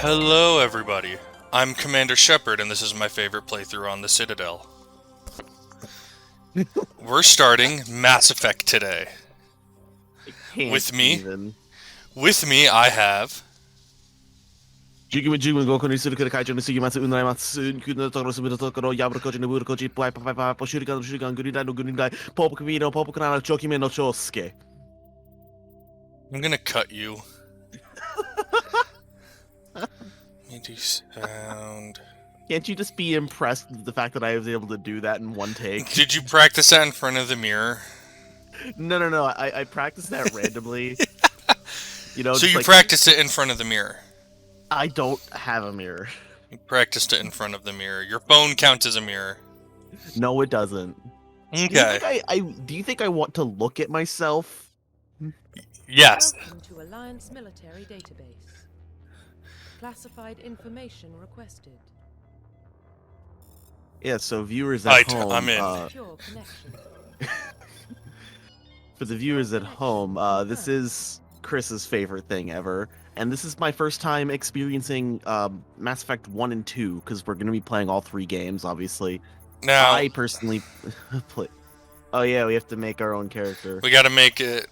Hello, everybody. I'm Commander Shepard, and this is my favorite playthrough on the Citadel. We're starting Mass Effect today. Can't With me, even. I have. ジグムジグムゴコにするくらい中中にするくらいまっすぐ、くのところすべてところ、やぶるこじのぶるこじ、ぽやぱぱぱ、ぽしゅりかのしゅりかんぐりだのぐりだい、ポープクミのポープクナナ、チョキメのチョースケ。Let me do sound. Can't you just be impressed with the fact that I was able to do that in one take? Did you practice that in front of the mirror? No. I practiced that randomly. So just you like, practiced it in front of the mirror. I don't have a mirror. You practiced it in front of the mirror. Your phone counts as a mirror. No, it doesn't. Okay. Do you think I want to look at myself? Yes. Welcome to Alliance Military Database. Classified information requested. Yeah, so viewers at home. I'm in. Secure connection. For the viewers at home, this is Chris's favorite thing ever, and this is my first time experiencing Mass Effect 1 and 2, because we're going to be playing all three games, obviously. Now, I personally play... Oh yeah, we have to make our own character. we gotta make it,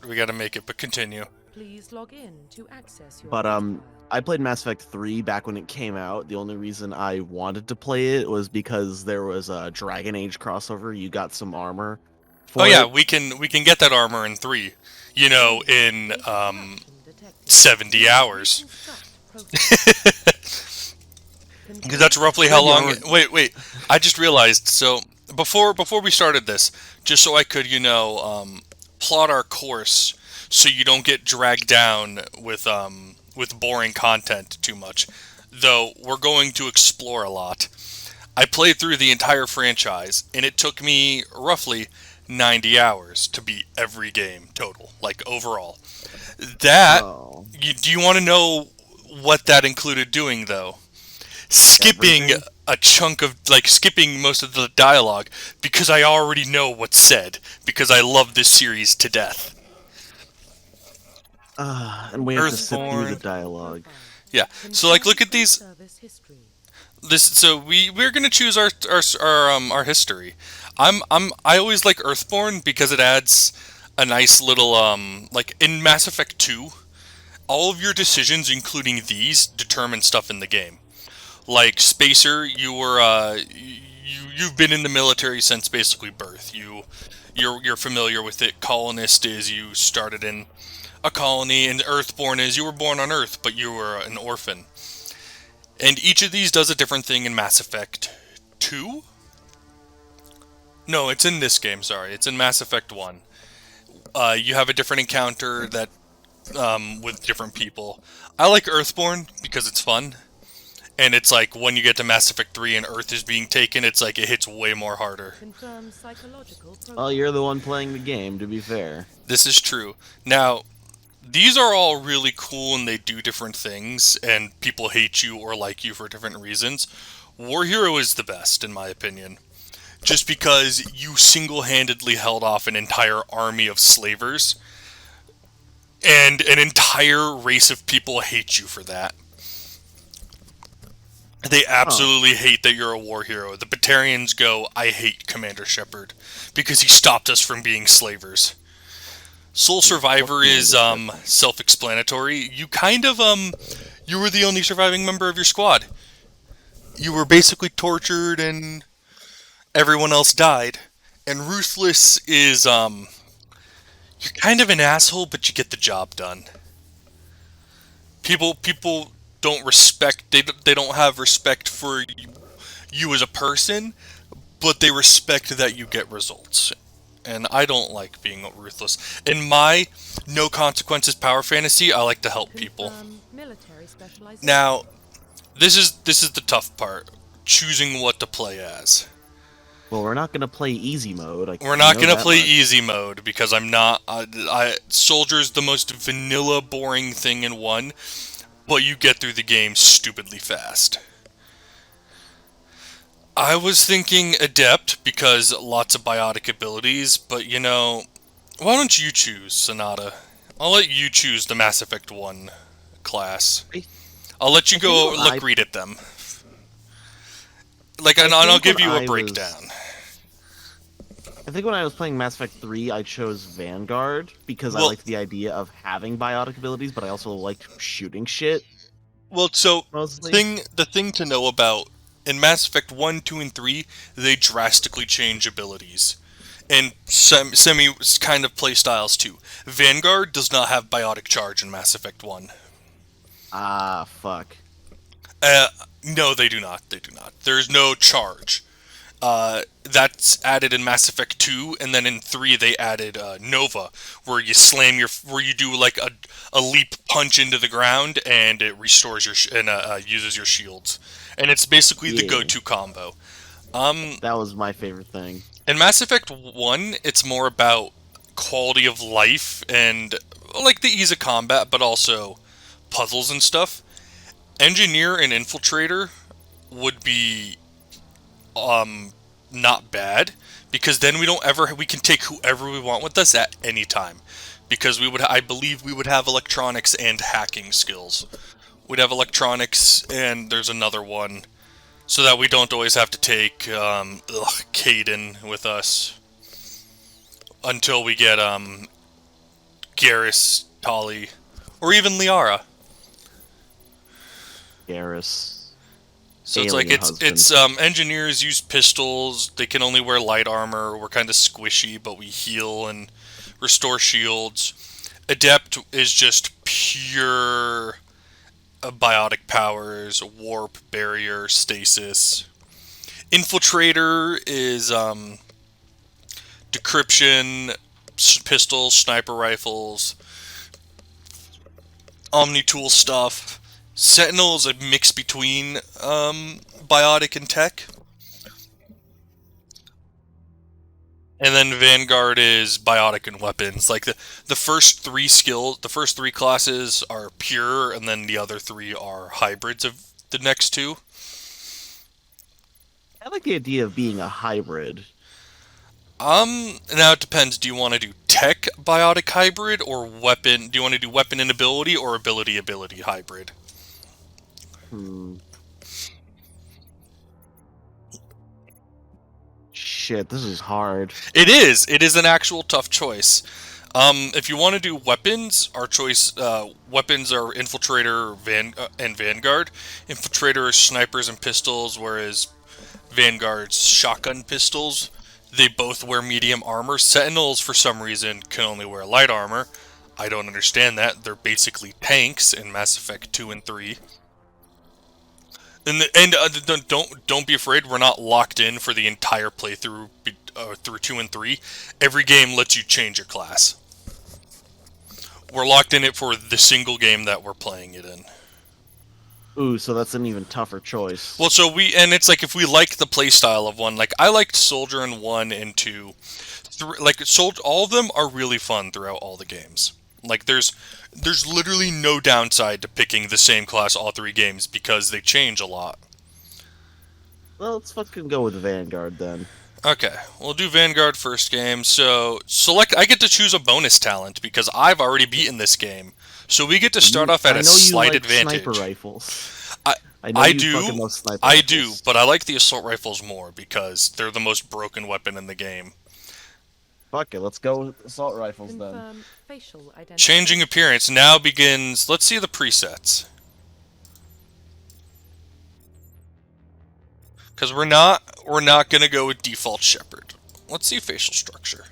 but continue. Please log in to access your But, profile. I played Mass Effect 3 back when it came out. The only reason I wanted to play it was because there was a Dragon Age crossover. You got some armor. Oh yeah, we can get that armor in 3. You know, in 70 hours. Because that's roughly how long. Wait. I just realized. So before we started this, just so I could, plot our course, so you don't get dragged down with boring content too much. Though we're going to explore a lot. I played through the entire franchise, and it took me roughly 90 hours to beat every game total, like overall. That Oh. do you want to know what that included doing though? Skipping Everything? a chunk of skipping most of the dialogue because I already know what's said because I love this series to death. And we have to sit through the Earthborn. dialogue. Yeah. So look at these. Service history. So we're gonna choose our history. I always like Earthborn because it adds a nice little like in Mass Effect 2, all of your decisions, including these, determine stuff in the game. Like Spacer, you've been in the military since basically birth. You're familiar with it. Colonist is you started in a colony, and Earthborn is you were born on Earth, but you were an orphan. And each of these does a different thing in Mass Effect 2? No, it's in this game, sorry. It's in Mass Effect 1. You have a different encounter that with different people. I like Earthborn because it's fun. And it's like when you get to Mass Effect 3 and Earth is being taken, it's like it hits way more harder. Confirm psychological Well, you're the one playing the game, to be fair. This is true. Now, these are all really cool and they do different things, and people hate you or like you for different reasons. War Hero is the best, in my opinion. Just because you single-handedly held off an entire army of slavers, and an entire race of people hate you for that. They absolutely hate that you're a war hero. The Batarians go, I hate Commander Shepard, because he stopped us from being slavers. Sole Survivor is self-explanatory. You kind of you were the only surviving member of your squad. You were basically tortured and everyone else died. And Ruthless is you're kind of an asshole, but you get the job done. People don't respect they don't have respect for you as a person, but they respect that you get results. And I don't like being ruthless. In my no consequences power fantasy, I like to help people. military specialization. Now, this is the tough part, choosing what to play as. Well, we're not gonna play easy mode. We're not know gonna that play much. easy mode because I'm not. Soldier's the most vanilla, boring thing in 1, but you get through the game stupidly fast. I was thinking Adept because lots of biotic abilities, but why don't you choose Sonata? I'll let you choose the Mass Effect 1 class. I'll let you think go when read at them. Like, I and I'll think give when you a I breakdown. I think when I was playing Mass Effect 3, I chose Vanguard because I Well, liked the idea of having biotic abilities, but I also liked shooting shit so mostly. the thing to know about in Mass Effect 1, 2, and 3, they drastically change abilities. And semi kind of play styles too. Vanguard does not have biotic charge in Mass Effect 1. Ah, fuck. Uh, no, they do not. They do not. There's no charge. That's added in Mass Effect 2, and then in 3 they added Nova, where you where you do like a leap punch into the ground, and it restores uses your shields, and it's basically the Yeah, go-to combo. that was my favorite thing. In Mass Effect 1, it's more about quality of life and like the ease of combat, but also puzzles and stuff. Engineer and Infiltrator would be not bad, because then we can take whoever we want with us at any time, because I believe we would have electronics and hacking skills. We'd have electronics, and there's another one, so that we don't always have to take Caden with us until we get Garrus, Tali, or even Liara. Garrus. So it's like Alien it's husband. engineers use pistols. They can only wear light armor. We're kind of squishy, but we heal and restore shields. Adept is just pure biotic powers, warp, barrier, stasis. Infiltrator is decryption, pistols, sniper rifles, omni-tool stuff. Sentinel is a mix between biotic and tech. And then Vanguard is biotic and weapons. Like the first three classes are pure, and then the other three are hybrids of the next two. I like the idea of being a hybrid. Now it depends. Do you want to do tech biotic hybrid or weapon? Do you want to do weapon and ability or ability hybrid? Hmm. Shit, this is hard. It is. It is an actual tough choice. If you want to do weapons, our weapons are Infiltrator and Vanguard. Infiltrator is snipers and pistols, whereas Vanguard's shotgun pistols. They both wear medium armor. Sentinels, for some reason, can only wear light armor. I don't understand that. They're basically tanks in Mass Effect 2 and 3. Don't be afraid. We're not locked in for the entire playthrough through 2 and 3. Every game lets you change your class. We're locked in it for the single game that we're playing it in. Ooh, so that's an even tougher choice. Well, it's like if we like the playstyle of one, like I liked Soldier in 1 and 2. All of them are really fun throughout all the games. Like there's literally no downside to picking the same class all three games because they change a lot. Well, let's fucking go with Vanguard then. Okay, we'll do Vanguard first game. So I get to choose a bonus talent because I've already beaten this game. So we get to start off at I a know you slight like advantage. sniper rifles. I I know I you do, fucking love sniper I rifles. do, but I like the assault rifles more because they're the most broken weapon in the game. Fuck it, let's go with assault rifles then. Confirm facial identity. Changing appearance now begins. Let's see the presets. Because we're not gonna go with default Shepherd. Let's see facial structure.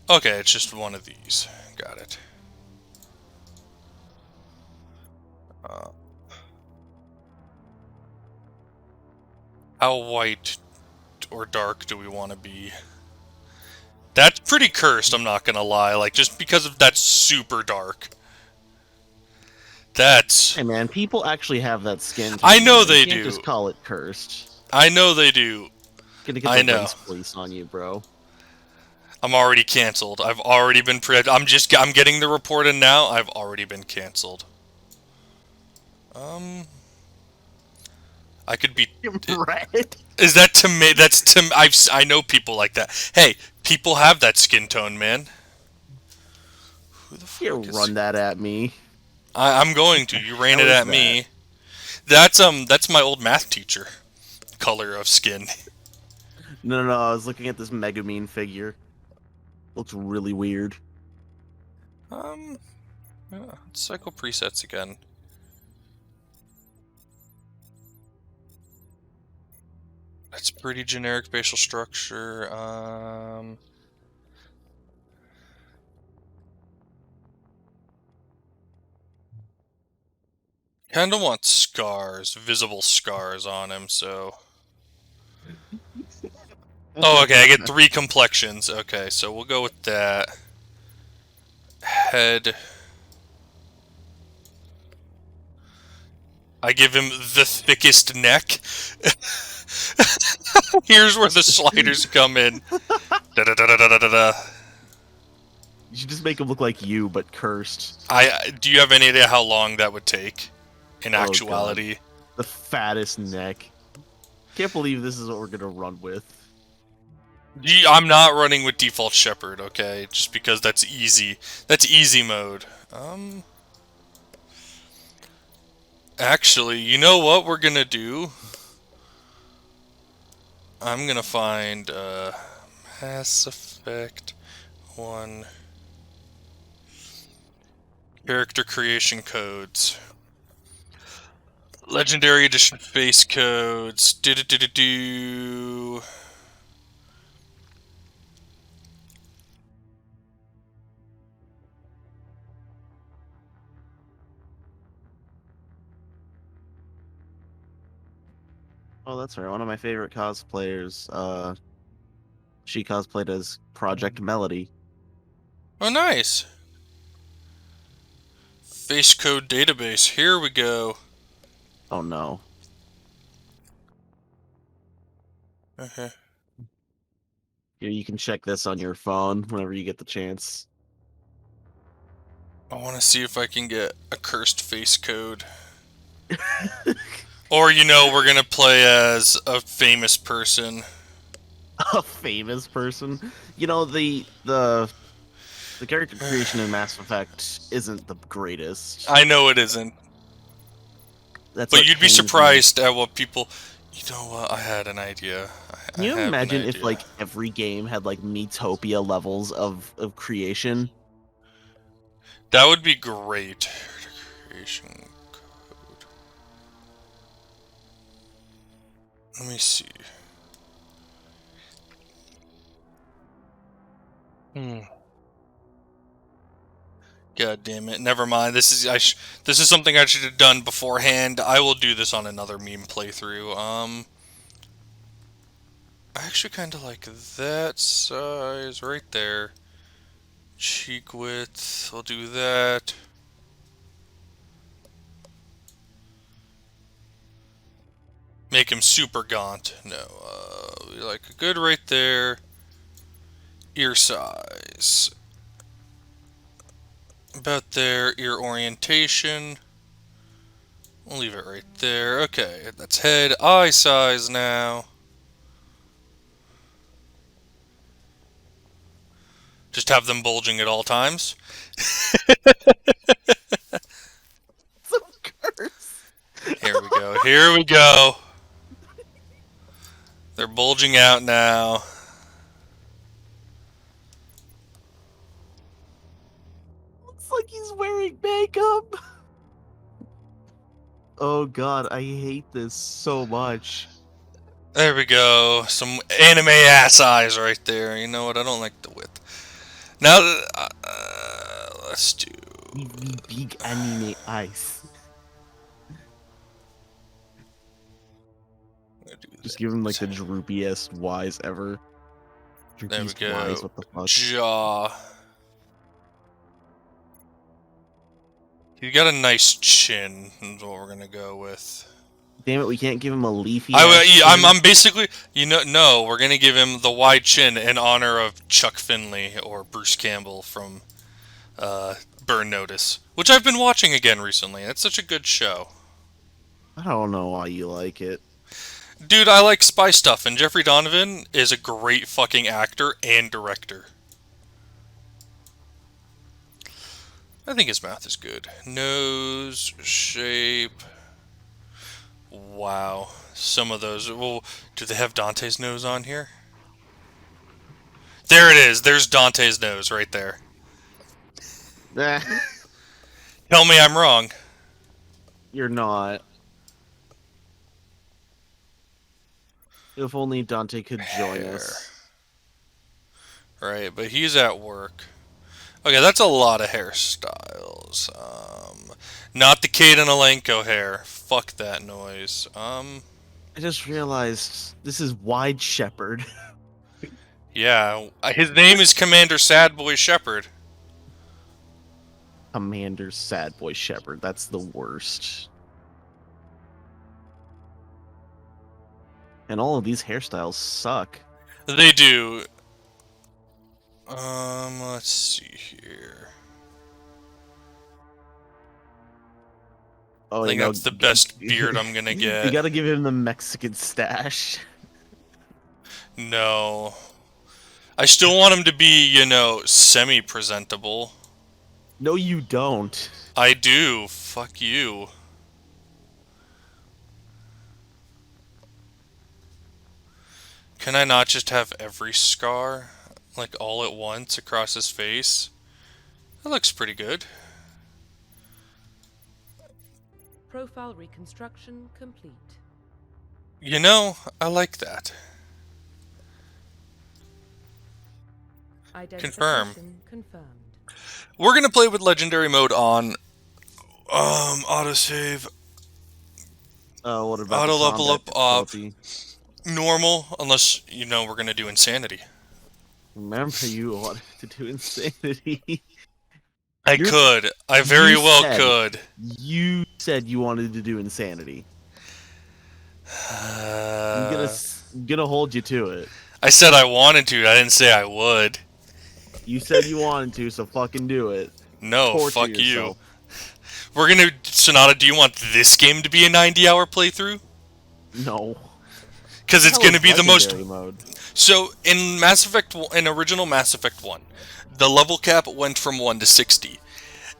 Okay, it's just one of these. Got it. How white or dark do we want to be? That's pretty cursed, I'm not gonna lie. Like, just because of that's super dark. That's... Hey man, people actually have that skin tone. I know man. they You can't do. just call it cursed. I know they do. Gonna get I the know. race police on you, bro. I'm already canceled. I've already been I'm getting the report in now. I've already been canceled. I could be... Right? Is that to me? That's to... I know people like that. Hey, people have that skin tone, man. Who the Here, fuck is... run that at me. I'm going to. You ran How it is at that? me. That's my old math teacher color of skin. No, no, no. I was looking at this Megumin figure. Looks really weird. Um, cycle presets again. That's pretty generic facial structure. Kinda want scars, visible scars on him, so... Oh, okay, I get 3 complexions. Okay, so we'll go with that. Head. I give him the thickest neck. Here's where the sliders come in. Da da da da da da da. You should just make him look like you, but cursed. Do you have any idea how long that would take? In Oh, God. actuality. The fattest neck. Can't believe this is what we're gonna run with. I'm not running with default shepherd, okay? Just because that's easy. That's easy mode. Actually, you know what we're gonna do? I'm gonna find Mass Effect 1 character creation codes. Legendary Edition face codes. Do do do do do. Oh, that's right. One of my favorite cosplayers. She cosplayed as Project Melody. Oh, nice. Face code database. Here we go. Oh no. Okay. You can check this on your phone whenever you get the chance. I want to see if I can get a cursed face code. Or, we're gonna play as a famous person. A famous person. The character creation in Mass Effect isn't the greatest. I know it isn't. That's But what you'd be pains me. surprised at what people... You know what? I had an idea. Can you I have an imagine if idea. like every game had like Metopia levels of creation? That would be great. Creation code. Let me see. God damn it! Never mind. This is something I should have done beforehand. I will do this on another meme playthrough. I actually kind of like that size right there. Cheek width. I'll do that. Make him super gaunt. No, like a good right there. Ear size. About there. Ear orientation. We'll leave it right there. Okay, that's head. Eye size now. Just have them bulging at all times. Some curse. Here we go. Here we go. They're bulging out now. Looks like he's wearing makeup. Oh god, I hate this so much. There we go. Some anime ass eyes right there. You know what? I don't like the width. Now, let's do... Big anime eyes. Just give him like the droopiest Y's ever. There we Droopiest go. Y's, what the fuck? Jaw. You got a nice chin. Is what we're gonna go with. Damn it, we can't give him a leafy. I'm basically, no, we're gonna give him the wide chin in honor of Chuck Finley or Bruce Campbell from Burn Notice, which I've been watching again recently. It's such a good show. I don't know why you like it. Dude, I like spy stuff, and Jeffrey Donovan is a great fucking actor and director. I think his math is good. Nose shape. Wow. Some of those. Well, do they have Dante's nose on here? There it is. There's Dante's nose right there. Tell me I'm wrong. You're not. If only Dante could join us. Right, but he's at work. Okay, that's a lot of hairstyles. Not the Caden Alenko hair. Fuck that noise. I just realized this is Wide Shepherd. Yeah, his name is Commander Sadbois Shepherd. Commander Sadbois Shepherd. That's the worst. And all of these hairstyles suck. They do. Let's see here. Oh, I think that's the best beard I'm gonna get. You gotta give him the Mexican stash. No. I still want him to be, you know, semi-presentable. No, you don't. I do. Fuck you. Can I not just have every scar, like, all at once across his face? That looks pretty good. Profile reconstruction complete. You know, I like that. Identification confirmed. We're gonna play with legendary mode on autosave. What about Auto the level combat up difficulty? Normal, unless you know we're gonna do insanity. Remember, you wanted to do insanity. I could. I very well could. You said you wanted to do insanity. I'm gonna hold you to it. I said I wanted to. I didn't say I would. You said you wanted to, so fucking do it. No, Torture fuck yourself. you. We're gonna Sonata. Do you want this game to be a 90-hour playthrough? No. Because it's gonna be the most. Legendary mode. So in Mass Effect, in original Mass Effect 1, the level cap went from 1 to 60.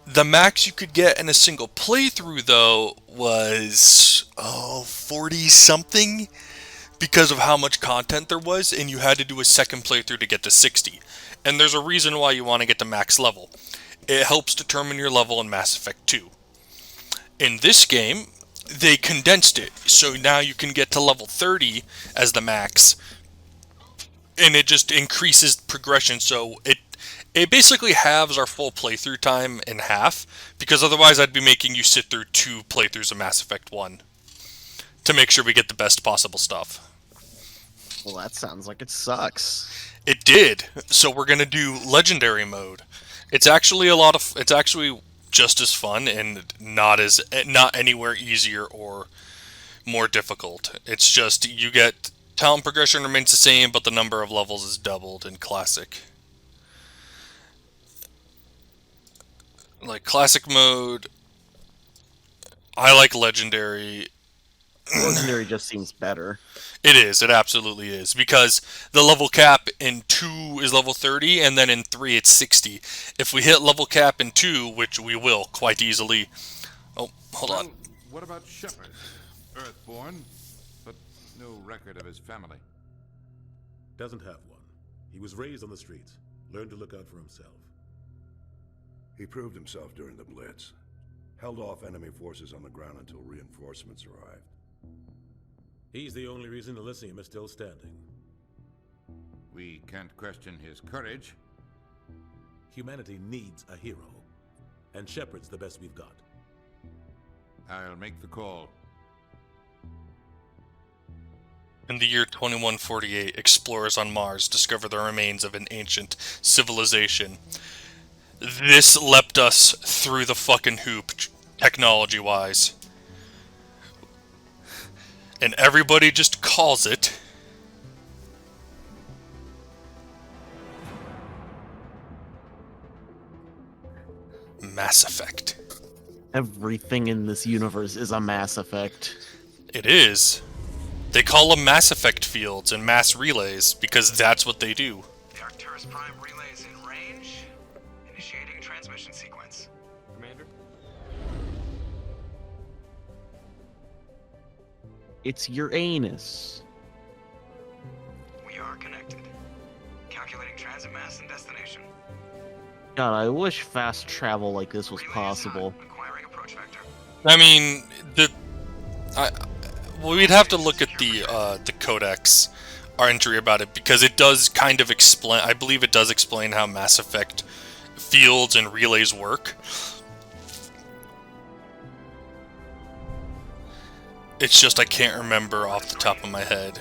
The max you could get in a single playthrough, though, was 40 something, because of how much content there was, and you had to do a second playthrough to get to 60. And there's a reason why you want to get to max level. It helps determine your level in Mass Effect 2. In this game, they condensed it, so now you can get to level 30 as the max, and it just increases progression, so it basically halves our full playthrough time in half, because otherwise I'd be making you sit through 2 playthroughs of Mass Effect 1 to make sure we get the best possible stuff. Well, that sounds like it sucks. It did. So we're gonna do legendary mode. It's actually it's actually just as fun and not anywhere easier or more difficult. It's just you get talent progression remains the same, but the number of levels is doubled in classic. Like classic mode, I like legendary. Legendary just seems better. It is. It absolutely is. Because the level cap in 2 is level 30, and then in 3 it's 60. If we hit level cap in 2, which we will quite easily... Oh, hold on. What about Shepard? Earthborn, but no record of his family. Doesn't have one. He was raised on the streets. Learned to look out for himself. He proved himself during the Blitz. Held off enemy forces on the ground until reinforcements arrived. He's the only reason Elysium is still standing. We can't question his courage. Humanity needs a hero. And Shepard's the best we've got. I'll make the call. In the year 2148, explorers on Mars discover the remains of an ancient civilization. This leapt us through the fucking hoop, technology-wise. And everybody just calls it... Mass Effect. Everything in this universe is a Mass Effect. It is. They call them Mass Effect fields and mass relays because that's what they do. The Arcturus Prime relay is in range. Initiating a transmission sequence. Commander? It's your anus. We are connected. Calculating transit mass and destination. God, I wish fast travel like this was Relay is possible. hot. Acquiring approach vector. I mean, well, we'd have to look at the codex, our entry about it, because it does kind of explain. I believe it does explain how Mass Effect fields and relays work. It's just I can't remember off the top of my head.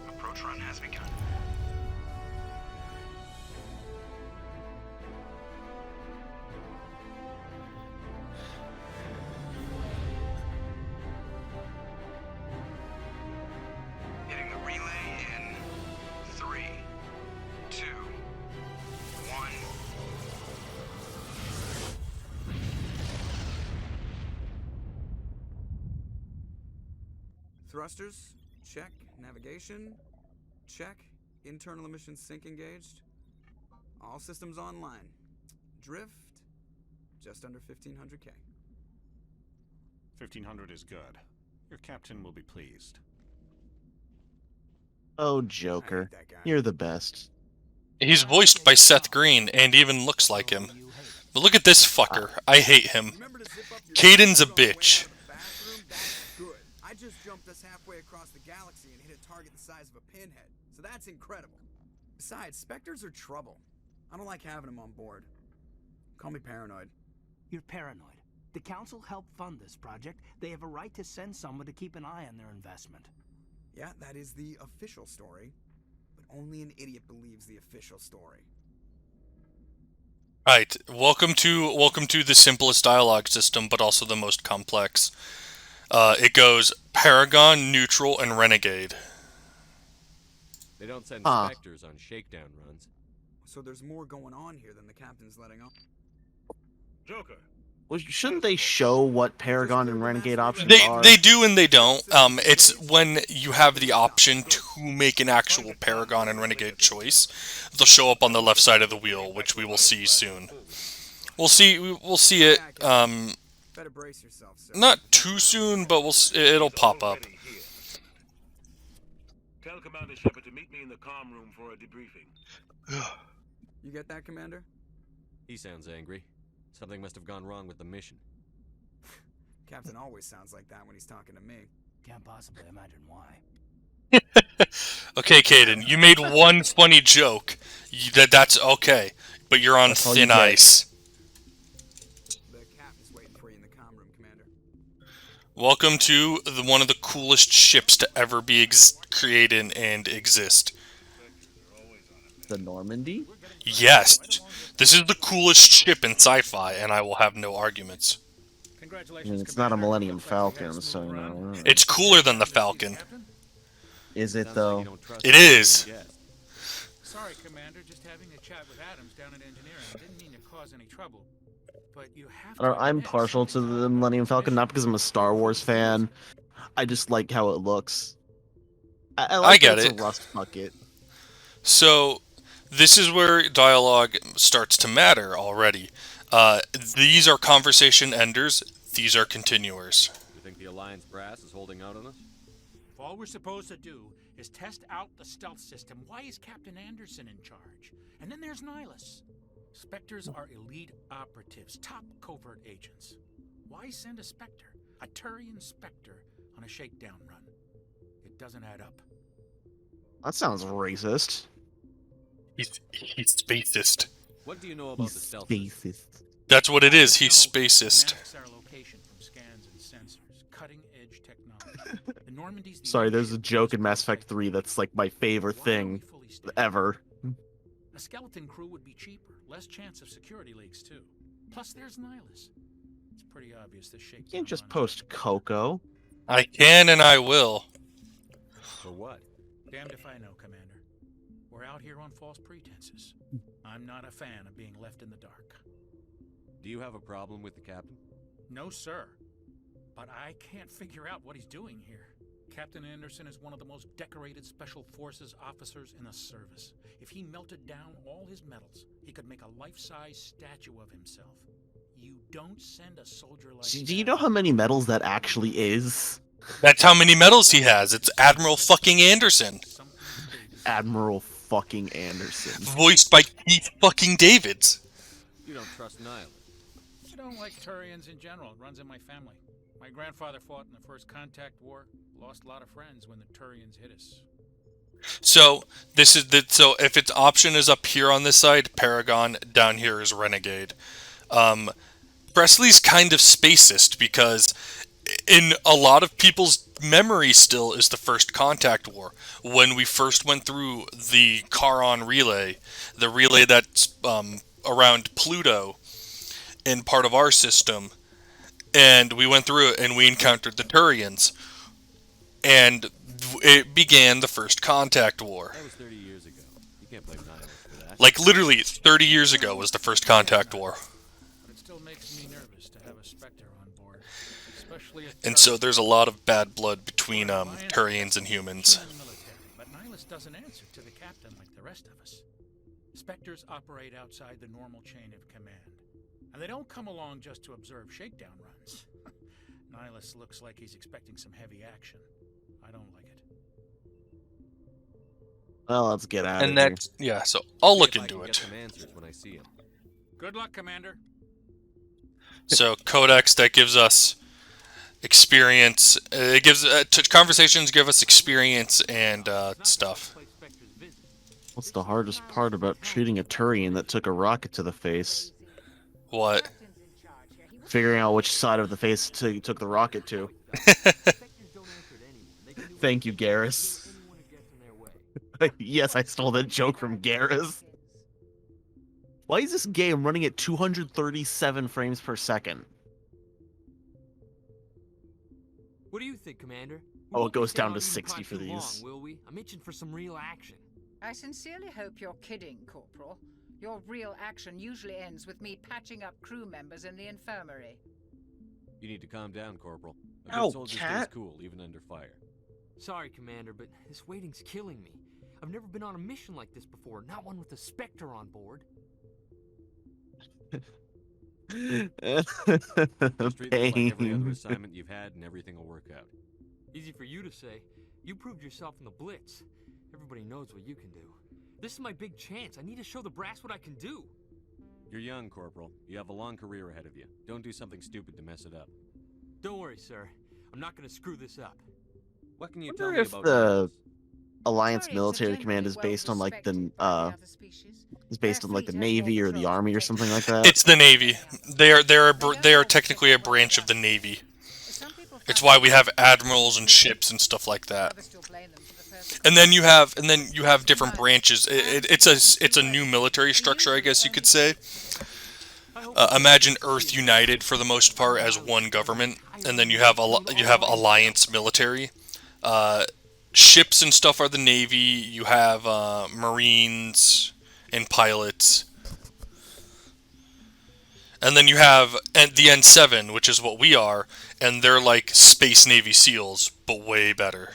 Approach run has begun. Hitting the relay in 3, 2, 1. Thrusters, check. Navigation, check. Internal emissions sync engaged. All systems online. Drift, just under 1500K. 1500 is good. Your captain will be pleased. Oh, I hate Joker. that guy. You're the best. He's voiced by Seth Green and even looks like him. But look at this fucker. I hate him. Remember to zip up your Caden's a clothes on the way bitch. out of the bathroom? That's good. I just jumped us halfway across the galaxy and hit a target the size of a pinhead, so that's incredible. Besides, Spectres are trouble. I don't like having them on board. Call me paranoid. You're paranoid. The Council helped fund this project. They have a right to send someone to keep an eye on their investment. Yeah, that is the official story, but only an idiot believes the official story. Right. Welcome to the simplest dialogue system, but also the most complex. It goes Paragon, Neutral, and Renegade. They don't send Huh. Spectres on shakedown runs. So there's more going on here than the captain's letting on. Joker. Well, shouldn't they show what Paragon and Renegade options They are? they do and they don't. It's when you have the option to make an actual Paragon and Renegade choice, they'll show up on the left side of the wheel, which we will see soon. We'll see it. Better brace yourself, sir. Not too soon, but it'll pop up. Tell Commander Shepard to meet me in the comm room for a debriefing. You get that, Commander? He sounds angry. Something must have gone wrong with the mission. Captain always sounds like that when he's talking to me. Can't possibly imagine why. Okay, Caden, you made one funny joke. That's okay, but you're on That's all you thin get. ice. The captain's waiting for you in the comm room, Commander. Welcome to one of the coolest ships to ever be created and exist. The Normandy? Yes, this is the coolest ship in sci-fi, and I will have no arguments. I mean, it's not a Millennium Falcon, so you know. It's cooler than the Falcon. Is it Sounds like though? you don't trust It the is. yet. Sorry, Commander, just having a chat with Adams down at engineering. Didn't mean to cause any trouble. But you have I don't know, I'm admit partial to something the Millennium Falcon, not because I'm a Star Wars fan. I just like how it looks. I like get that it's it. a rust bucket. So, this is where dialogue starts to matter already. These are conversation enders. These are continuers. You think the Alliance brass is holding out on us? If all we're supposed to do is test out the stealth system, why is Captain Anderson in charge? And then there's Nihilus. Spectres are elite operatives, top covert agents. Why send a Spectre, a Turian Spectre, on a shakedown run? It doesn't add up. That sounds racist. He's spacist. What do you know about the He's stealth? spacist. That's what it is. He's No, spacist. masks our location from scans and sensors. Cutting-edge technology. The Normandy's the Sorry, only there's a ship joke in that's Mass Effect 3 that's like my favorite Why are thing we fully staffed? ever. A skeleton crew would be cheaper, less chance of security leaks too. Plus, there's Nihilus. It's pretty obvious this shakedown. You can't just run is post a joke. Coco. I can and I will. For what? Damned if I know, Commander. We're out here on false pretenses. I'm not a fan of being left in the dark. Do you have a problem with the captain? No, sir. But I can't figure out what he's doing here. Captain Anderson is one of the most decorated Special Forces officers in the service. If he melted down all his medals, he could make a life-size statue of himself. You don't send a soldier like Do you know how many medals that actually is? That's how many medals he has. It's Admiral fucking Anderson. Admiral fucking Anderson. Voiced by Keith fucking Davids. You don't trust Nihilus. I don't like Turians in general. It runs in my family. My grandfather fought in the First Contact War. Lost a lot of friends when the Turians hit us. So so if its option is up here on this side, Paragon, down here is Renegade. Presley's kind of spacist because in a lot of people's memory still is the First Contact War. When we first went through the Charon relay, the relay that's around Pluto in part of our system, and we went through it and we encountered the Turians. And it began the First Contact War. That was 30 years ago. You can't blame Nihilus for that. Like, literally, 30 years ago was the First Contact War. But it still makes me nervous to have a Spectre on board. Especially if And so there's a lot of bad blood between Turians and humans. But Nihilus doesn't answer to the captain like the rest of us. Spectres operate outside the normal chain of command. And they don't come along just to observe shakedown runs. Nihilus looks like he's expecting some heavy action. I don't like it. Well, let's get out And of here. that's, yeah, so I'll look into it. Some answers when I see him. Good luck, Commander. So, Codex, that gives us experience. It gives conversations give us experience and stuff. What's the hardest part about shooting a Turian that took a rocket to the face? What? Figuring out which side of the face took the rocket to. Thank you, Garrus. Yes, I stole that joke from Garrus. Why is this game running at 237 frames per second? What do you think, Commander? Oh, it goes down to 60 for these. Will we? I'm itching for some real action. I sincerely hope you're kidding, Corporal. Your real action usually ends with me patching up crew members in the infirmary. You need to calm down, Corporal. A Ow, good soldier cat. stays cool, even under fire. Sorry, Commander, but this waiting's killing me. I've never been on a mission like this before, not one with a Spectre on board. Just treat this like every other Pain. assignment you've had and everything will work out. Easy for you to say. You proved yourself in the Blitz. Everybody knows what you can do. This is my big chance. I need to show the brass what I can do. You're young, Corporal. You have a long career ahead of you. Don't do something stupid to mess it up. Don't worry, sir. I'm not gonna screw this up. What can you I tell wonder me if about the Nihilus? Alliance Turians are military generally command is well based on like the respected by the other species. is based Their on like the fleet has more Navy or the patrols Army or than something like that. It's the Navy. They are technically a branch of the Navy. It's why we have admirals and ships and stuff like that. And then you have different branches. It's a new military structure, I guess you could say. Imagine Earth united for the most part as one government, and then you have alliance military. Ships and stuff are the Navy. You have Marines and pilots. And then you have the N7, which is what we are, and they're like Space Navy SEALs, but way better.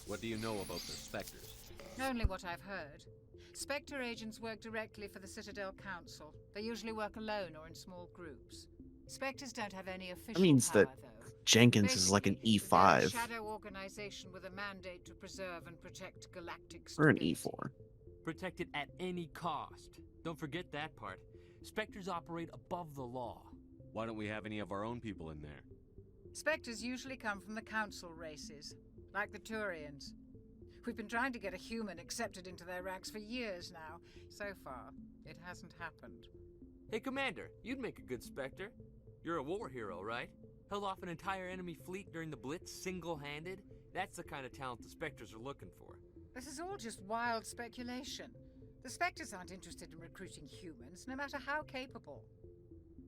What do you know about the Spectres? Only what I've heard. Spectre agents work directly for the Citadel Council. They usually work alone or in small groups. Spectres don't have any official That means power, that though. Jenkins is like an Basically, they're a E5 shadow organization with a mandate to preserve and protect galactic or an stability. E4. Protected at any cost. Don't forget that part. Spectres operate above the law. Why don't we have any of our own people in there? Spectres usually come from the Council races, like the Turians. We've been trying to get a human accepted into their ranks for years now. So far, it hasn't happened. Hey, Commander, you'd make a good Spectre. You're a war hero, right? Held off an entire enemy fleet during the Blitz single-handed? That's the kind of talent the Spectres are looking for. This is all just wild speculation. The Spectres aren't interested in recruiting humans, no matter how capable.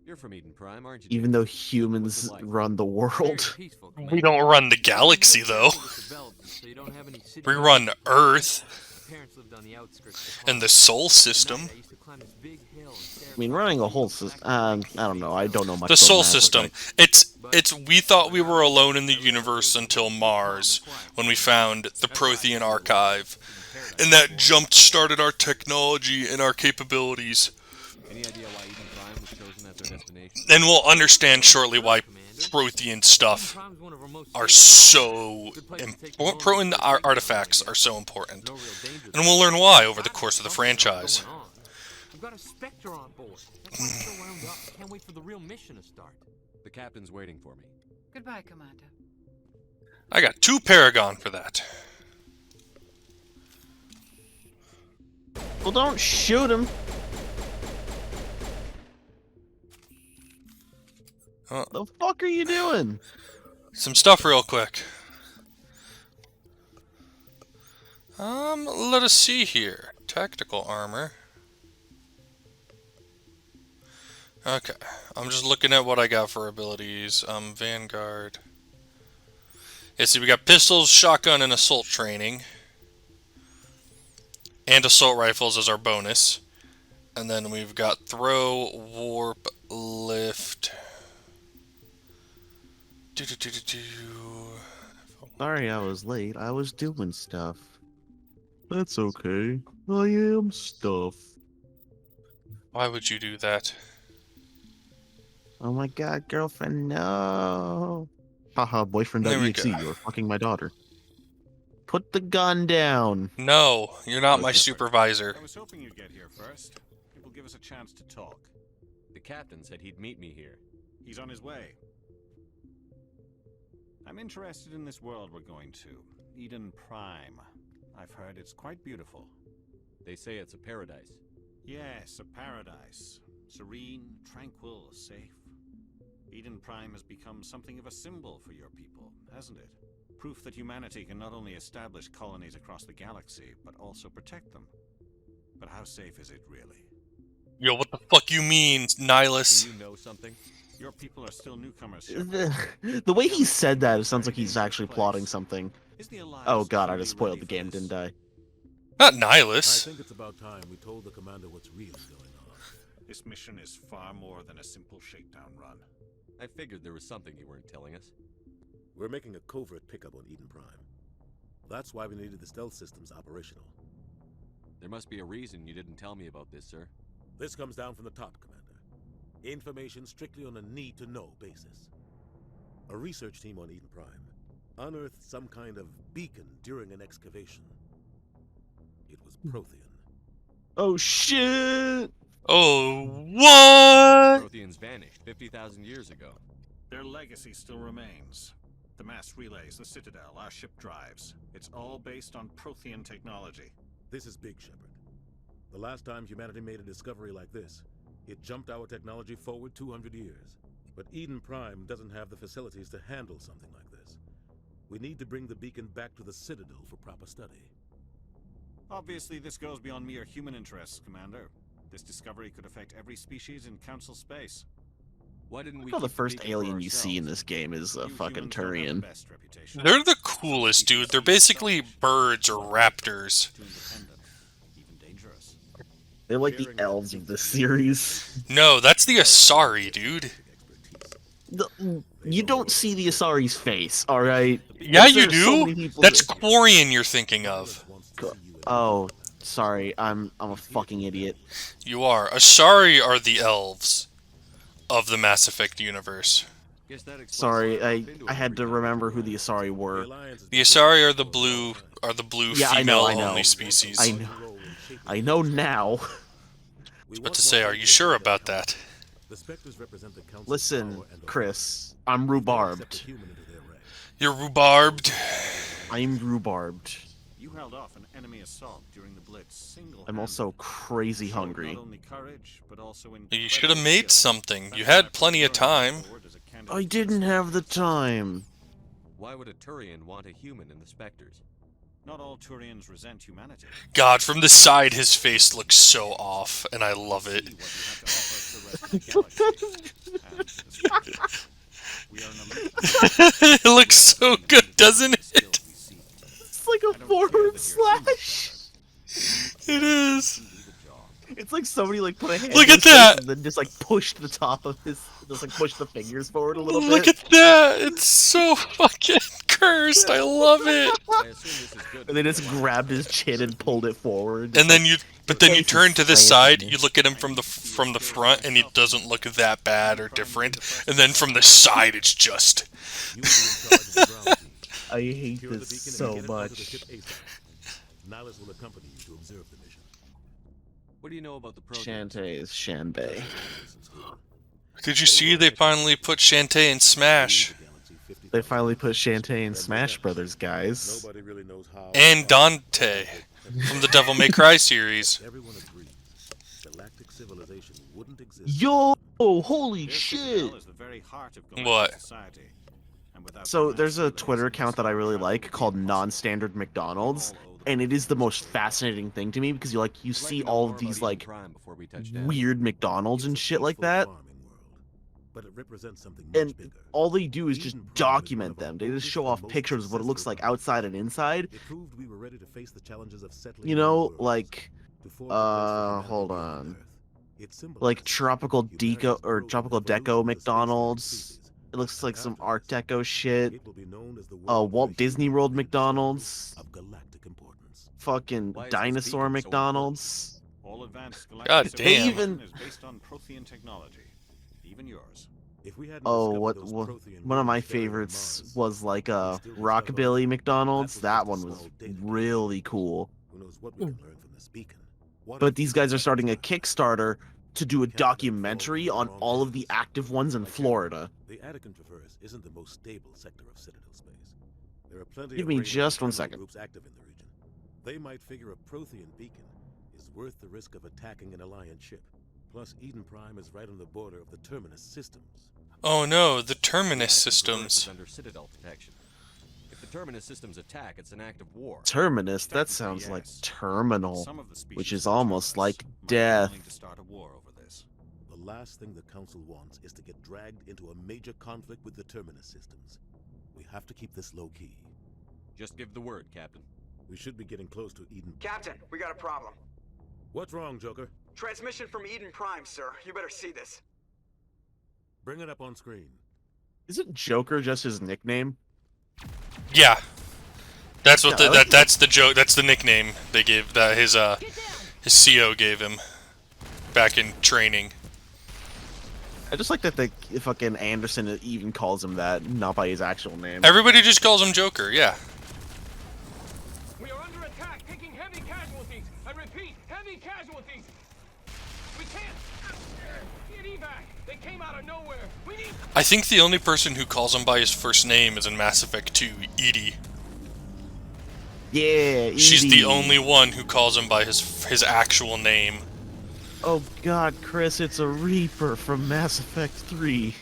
You're from Eden Prime, aren't you? Even though humans run the world. We don't run the galaxy, though. We run Earth and the Sol System. I mean, running a whole system. I don't know. I don't know much. The about Sol that, System. but, It's. We thought we were alone in the universe until Mars, when we found the Prothean archive, and that jump-started our technology and our capabilities. Any idea why Eden Prime was chosen as their destination? And we'll understand shortly why Prothean stuff are so Prothean artifacts are so important, and we'll learn why over the course of the franchise. We've got a Spectre on board. That's why I'm so wound up. I can't wait for the real mission to start. The captain's waiting for me. Goodbye, Commander. I got 2 Paragon for that. Well, don't shoot him. The fuck are you doing? Some stuff real quick. Let us see here. Tactical armor. Okay, I'm just looking at what I got for abilities. Vanguard. Yeah, see, we got pistols, shotgun, and assault training. And assault rifles as our bonus. And then we've got throw, warp, lift. Sorry I was late. I was doing stuff. That's okay. I am stuff. Why would you do that? Oh my god, girlfriend, no. Haha, boyfriend.exe, you're fucking my daughter. Put the gun down. No, you're not my supervisor. I was hoping you'd get here first. It will give us a chance to talk. The captain said he'd meet me here. He's on his way. I'm interested in this world we're going to. Eden Prime. I've heard it's quite beautiful. They say it's a paradise. Yes, a paradise. Serene, tranquil, safe. Eden Prime has become something of a symbol for your people, hasn't it? Proof that humanity can not only establish colonies across the galaxy, but also protect them. But how safe is it really? Yo, what the fuck you mean, Nihilus? Do you know something? Your people are still newcomers. The way he said that, it sounds like he's actually plotting something. Oh god, I just spoiled the game, didn't I? Not Nihilus. I think it's about time we told the commander what's really going on. This mission is far more than a simple shakedown run. I figured there was something you weren't telling us. We're making a covert pickup on Eden Prime. That's why we needed the stealth systems operational. There must be a reason you didn't tell me about this, sir. This comes down from the top, Commander. Information strictly on a need-to-know basis. A research team on Eden Prime unearthed some kind of beacon during an excavation. It was Prothean. Oh shit! Oh, what? Protheans vanished 50,000 years ago. Their legacy still remains. The mass relays, the Citadel, our ship drives. It's all based on Prothean technology. This is big, Shepard. The last time humanity made a discovery like this, it jumped our technology forward 200 years. But Eden Prime doesn't have the facilities to handle something like this. We need to bring the beacon back to the Citadel for proper study. Obviously, this goes beyond mere human interests, Commander. This discovery could affect every species in Council space. Why didn't we? Well, the first alien you see in this game is a fucking Turian. They're the coolest, dude. They're basically birds or raptors. They're like the elves of this series. No, that's the Asari, dude. You don't see the Asari's face, alright? Yeah, you do. That's Quarian you're thinking of. Oh, sorry. I'm a fucking idiot. You are. Asari are the elves of the Mass Effect universe. Sorry, I had to remember who the Asari were. The Asari are the blue female I know. only species. I know now. I was about to say, are you sure about that? Listen, Chris, I'm rhubarbed. You're rhubarbed? I'm rhubarbed. You held off an enemy assault during the Blitz single. I'm also crazy hungry. Not only courage, but also You should have made something. You had plenty of time. I didn't have the time. Why would a Turian want a human in the Spectres? Not all Turians resent humanity. God, from the side, his face looks so off, and I love it. It looks so good, doesn't it? It's like a forward slash. It is. It's like somebody like put a hand. Look in at his face that! And then just like pushed the top of his, just like pushed the fingers forward a little bit. Look at that! It's so fucking cursed. I love it. And they just grabbed his chin and pulled it forward. And then you, but then you face is turn to the slanted. side. You look at him from the front, and he doesn't look that bad or different. And then from the side, it's just. I hate this so much. Nihilus will accompany you to observe the mission. What do you know about the program? Shantae is Shanbei. Did you see they finally put Shantae in Smash? They finally put Shantae in Smash Brothers, guys. Nobody really knows how. And Dante from the Devil May Cry series. Everyone agrees. Galactic civilization wouldn't exist. Yo, holy shit! What? So there's a Twitter account that I really like called Non-Standard McDonald's, and it is the most fascinating thing to me because you see all of these like weird McDonald's and shit like that. But it represents something much And bigger. all they do is just document them. They just show off pictures of what it looks like outside and inside. It proved we were ready to face the challenges of settling You new know, worlds. like To forge a place for hold humanity on on. Earth. It symbolizes Like Tropical Deco or humanity's Tropical growth Deco and the McDonald's. species. It looks like some Art After Deco shit. It will be known as the world Walt of Disney World McDonald's. of galactic importance. Fucking Why is this dinosaur beacon so McDonald's. All advanced God galactic damn. civilization They is based on Prothean technology, even yours. If we hadn't Oh, discovered what those Prothean one of my worlds buried on favorites Mars, was like we'd still be Rockabilly stuck McDonald's. on That Earth. one That's was just a small data really cool. Who knows what we can learn from this beacon? What But if these we guys are had starting a time? Kickstarter to do a Can't let it fall documentary into the on wrong all of the hands. active ones in Like Florida. The Attican Traverse isn't the most stable sector of Citadel space. There are plenty Give of me Ranger just one criminal second. groups active in the region. They might figure a Prothean beacon is worth the risk of attacking an Alliance ship. Plus, Eden Prime is right on the border of the Terminus systems. Oh no, the Terminus The Attican Traverse is systems. under Citadel protection. If the Terminus systems attack, it's an act of war. Terminus, that Technically, sounds like yes. terminal, Some of the species which is of almost Terminus like might be death. willing to start a war over this. The last thing the Council wants is to get dragged into a major conflict with the Terminus systems. We have to keep this low-key. Just give the word, Captain. We should be getting close to Eden. Captain, we got a problem. What's wrong, Joker? Transmission from Eden Prime, sir. You better see this. Bring it up on screen. Isn't Joker just his nickname? Yeah, that's what Yeah, I like that's the joke. That's the nickname they gave that his CO gave him back in training. I just like that the fucking Anderson even calls him that, not by his actual name. Everybody just calls him Joker. Yeah. We are under attack, taking heavy casualties. I repeat, heavy casualties. We can't get evac. They came out of nowhere. We need. I think the only person who calls him by his first name is in Mass Effect 2, Edie. Yeah, She's the Edie. only one who calls him by his actual name. Oh god, Chris, it's a Reaper from Mass Effect 3.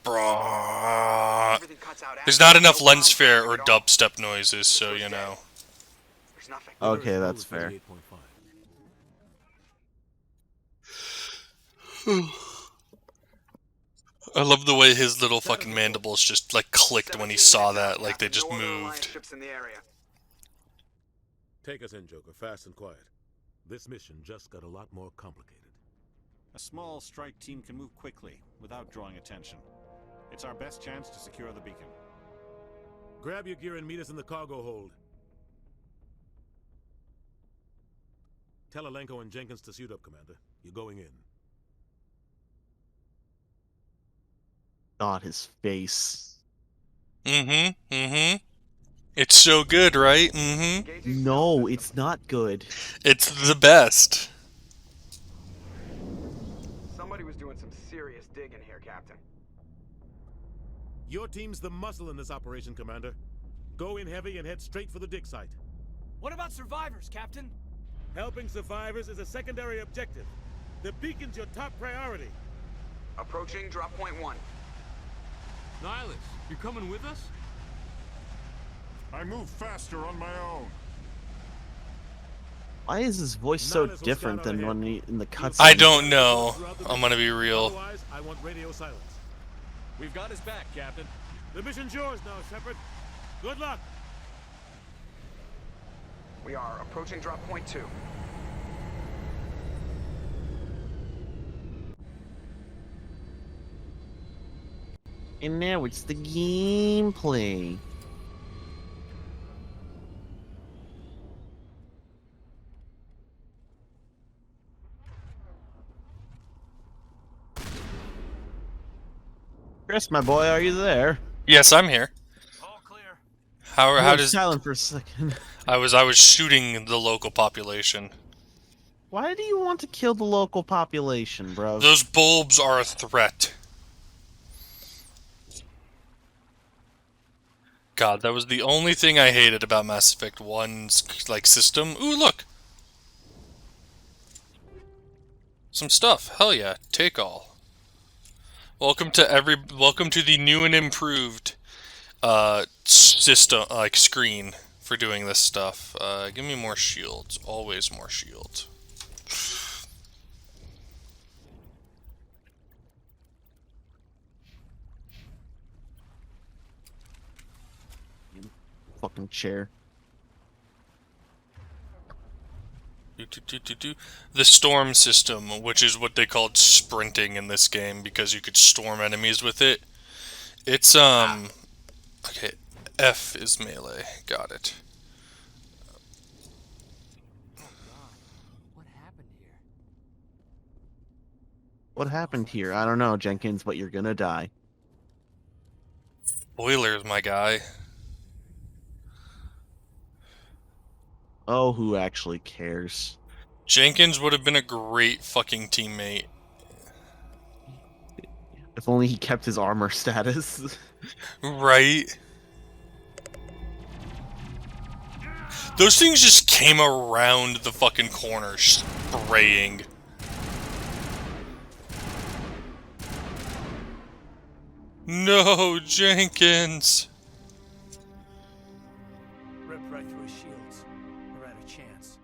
Bruh. There's not enough lens flare or dubstep noises, so you know. There's nothing. Okay, that's fair. 38.5. I love the way his little fucking mandibles just like clicked when he saw that, like they just No other Alliance moved. ships in the area. Take us in, Joker, fast and quiet. This mission just got a lot more complicated. A small strike team can move quickly without drawing attention. It's our best chance to secure the beacon. Grab your gear and meet us in the cargo hold. Tell Alenko and Jenkins to suit up, Commander. You're going in. God, his face. It's so good, right? Mm-hmm. No, it's not good. It's the best. Somebody was doing some serious digging here, Captain. Your team's the muscle in this operation, Commander. Go in heavy and head straight for the dig site. What about survivors, Captain? Helping survivors is a secondary objective. The beacon's your top priority. Approaching drop point 1. Nihilus, you coming with us? I move faster on my own. Why is his voice so different than when he in the cutscene? I don't know. I'm gonna be real. Otherwise, I want radio silence. We've got his back, Captain. The mission's yours now, Shepard. Good luck. We are approaching drop point 2. And now it's the gameplay. Chris, my boy, are you there? Yes, I'm here. All clear. How does silent for a second? I was shooting the local population. Why do you want to kill the local population, bro? Those bulbs are a threat. God, that was the only thing I hated about Mass Effect 1's like system. Ooh, look. Some stuff. Hell yeah, take all. Welcome to the new and improved system screen for doing this stuff. Give me more shields. Always more shields. Fucking chair. The storm system, which is what they called sprinting in this game because you could storm enemies with it. It's okay, F is melee. Got it. What happened here? I don't know, Jenkins, but you're gonna die. Spoilers, my guy. Oh, who actually cares? Jenkins would have been a great fucking teammate. If only he kept his armor status. Right? Those things just came around the fucking corner, spraying. No, Jenkins! Rip right through his shields. We're out of chance.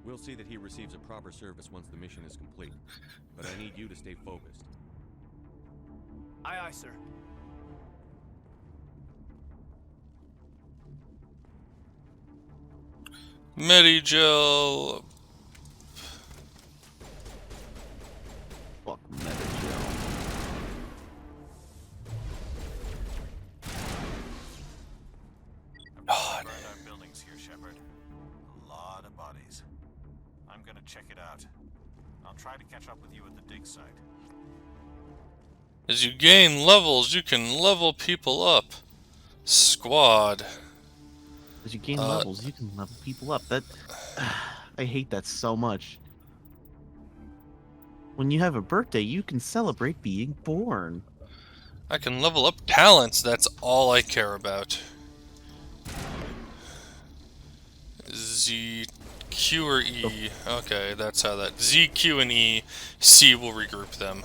We'll see that he receives a proper service once the mission is complete. But I need you to stay focused. Aye, aye, sir. Medigel. Fuck Medigel. God. Our buildings here, Shepard. A lot of bodies. I'm gonna check it out. I'll try to catch up with you at the dig site. As you gain levels, you can level people up. Squad. As you gain levels, you can level people up. That I hate that so much. When you have a birthday, you can celebrate being born. I can level up talents, that's all I care about. Z, Q or E. Okay, that's how that... Z, Q, and E. C will regroup them.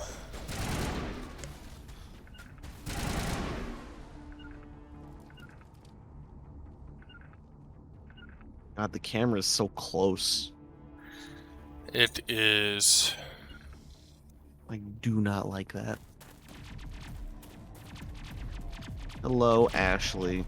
God, the camera is so close. It is... I do not like that. Hello, Ashley.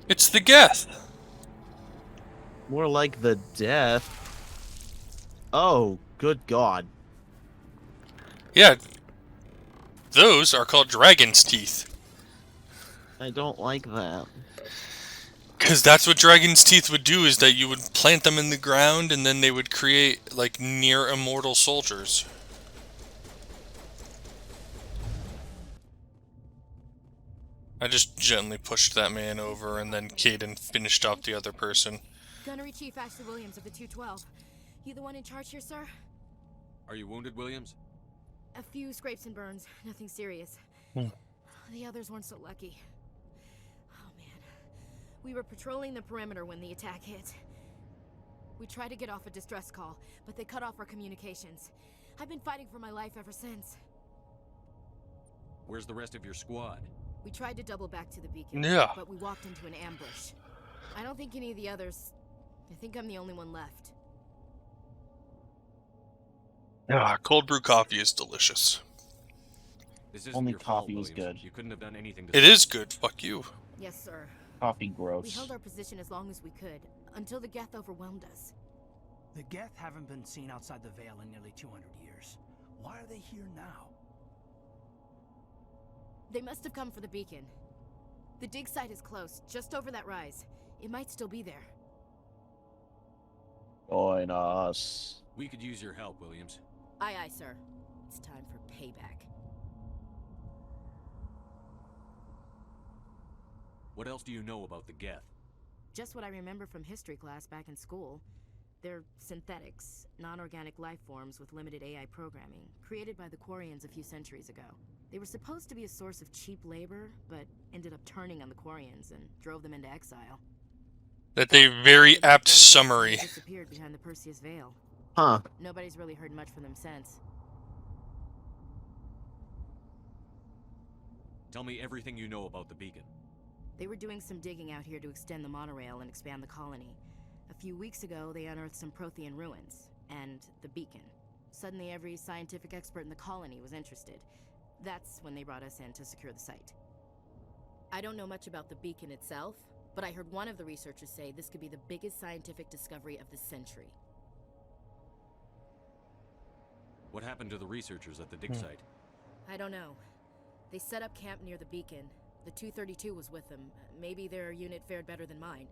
It's the Geth! More like the death. Oh, good God. Yeah. Those are called dragon's teeth. I don't like that. Because that's what dragon's teeth would do, is that you would plant them in the ground and then they would create, like, near immortal soldiers. I just gently pushed that man over and then Caden finished off the other person. Gunnery Chief Ashley Williams of the 212. You the one in charge here, sir? Are you wounded, Williams? A few scrapes and burns, nothing serious. Hmm. The others weren't so lucky. Oh man. We were patrolling the perimeter when the attack hit. We tried to get off a distress call, but they cut off our communications. I've been fighting for my life ever since. Where's the rest of your squad? We tried to double back to the beacon, Yeah. but we walked into an ambush. I don't think any of the others... I think I'm the only one left. Ah, cold brew coffee is delicious. This isn't Only your fault, coffee was Williams. good. You couldn't have done anything to It is good, fuck you. Yes, sir. Coffee We gross. held our position as long as we could, until the Geth overwhelmed us. The Geth haven't been seen outside the Veil in nearly 200 years. Why are they here now? They must have come for the beacon. The dig site is close, just over that rise. It might still be there. Join us. We could use your help, Williams. Aye, aye, sir. It's time for payback. What else do you know about the Geth? Just what I remember from history class back in school. They're synthetics, non-organic life forms with limited AI programming, created by the Quarians a few centuries ago. They were supposed to be a source of cheap labor, but ended up turning on the Quarians and drove them into exile. That's a very apt summary. Disappeared behind the Perseus Veil. Huh. Nobody's really heard much from them since. Tell me everything you know about the beacon. They were doing some digging out here to extend the monorail and expand the colony. A few weeks ago, they unearthed some Prothean ruins, and the beacon. Suddenly, every scientific expert in the colony was interested. That's when they brought us in to secure the site. I don't know much about the beacon itself, but I heard one of the researchers say this could be the biggest scientific discovery of the century. What happened to the researchers at the dig site? I don't know. They set up camp near the beacon. The 232 was with them. Maybe their unit fared better than mine.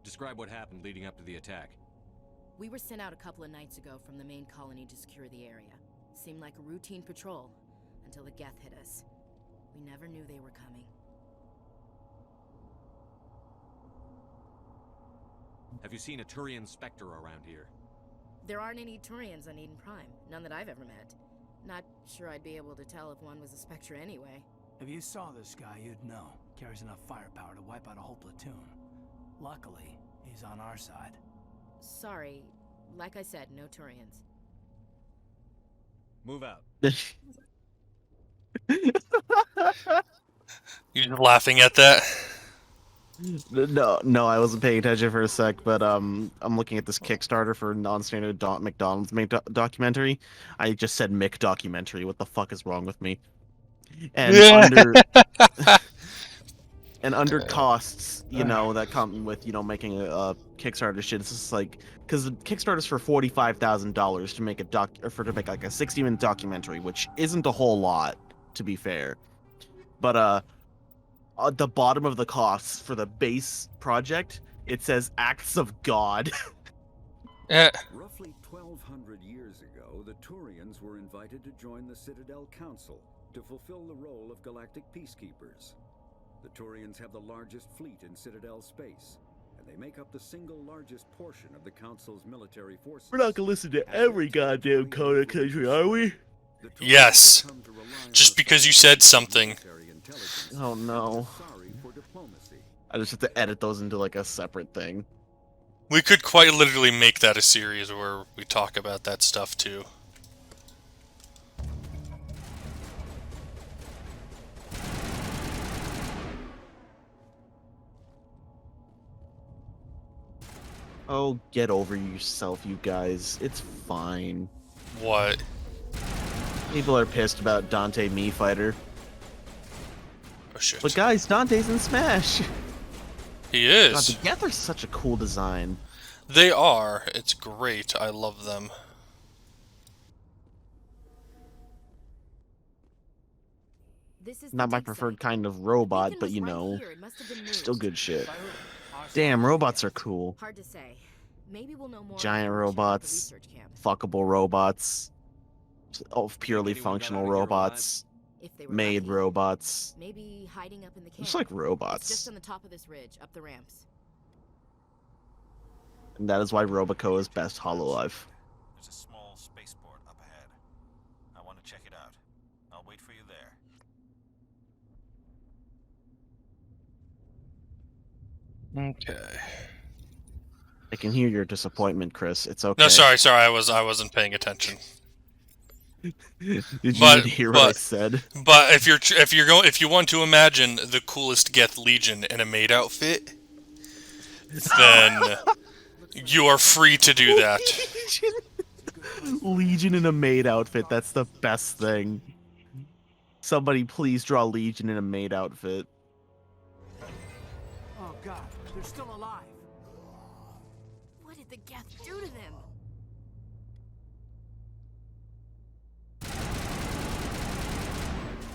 Describe what happened leading up to the attack. We were sent out a couple of nights ago from the main colony to secure the area. Seemed like a routine patrol, until the Geth hit us. We never knew they were coming. Have you seen a Turian Spectre around here? There aren't any Turians on Eden Prime. None that I've ever met. Not sure I'd be able to tell if one was a Spectre anyway. If you saw this guy, you'd know. Carries enough firepower to wipe out a whole platoon. Luckily, he's on our side. Sorry. Like I said, no Turians. Move out. You just laughing at that? No, I wasn't paying attention for a sec, but I'm looking at this Kickstarter for non-standard McDonald's documentary. I just said Mick documentary. What the fuck is wrong with me? And under costs, you know, that come with, you know, making a Kickstarter shit. It's just like, because the Kickstarter's for $45,000 to make to make like a 60-minute documentary, which isn't a whole lot, to be fair. But at the bottom of the costs for the base project, it says Acts of God. Roughly 1,200 years ago, the Turians were invited to join the Citadel Council to fulfill the role of galactic peacekeepers. The Turians have the largest fleet in Citadel space, and they make up the single largest portion of the Council's military forces. We're not gonna listen to every goddamn Coda country, are we? Yes. Just because you said something. Oh no. I just have to edit those into like a separate thing. We could quite literally make that a series where we talk about that stuff too. Oh, get over yourself, you guys. It's fine. What? People are pissed about Dante Mii Fighter. Oh shit. But guys, Dante's in Smash! He is. God, the Geth are such a cool design. They are. It's great. I love them. This is Not my preferred kind of robot, but you know, still good shit. Damn, robots are cool. Hard to say. Maybe we'll know more. Giant robots, fuckable robots, purely functional robots, made robots. Maybe hiding up in the camp. Just like robots. It's just on the top of this ridge, up the ramps. And that is why Roboco is best Hololive. There's a small spaceport up ahead. I want to check it out. I'll wait for you there. Okay. I can hear your disappointment, Chris. It's okay. No, sorry, I wasn't paying attention. Did you hear what I said? But if you want to imagine the coolest Geth Legion in a maid outfit, then you are free to do that. Legion in a maid outfit, that's the best thing. Somebody please draw Legion in a maid outfit. Oh god, they're still alive. What did the Geth do to them?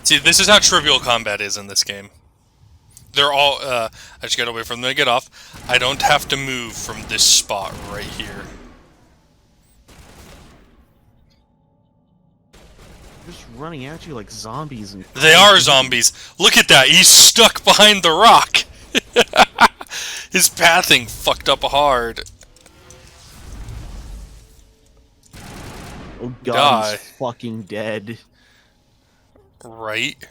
See, this is how trivial combat is in this game. They're all, I just gotta wait for them to get off. I don't have to move from this spot right here. Just running at you like zombies. And they are zombies. Look at that. He's stuck behind the rock. His pathing fucked up hard. Oh god, he's fucking dead. Right.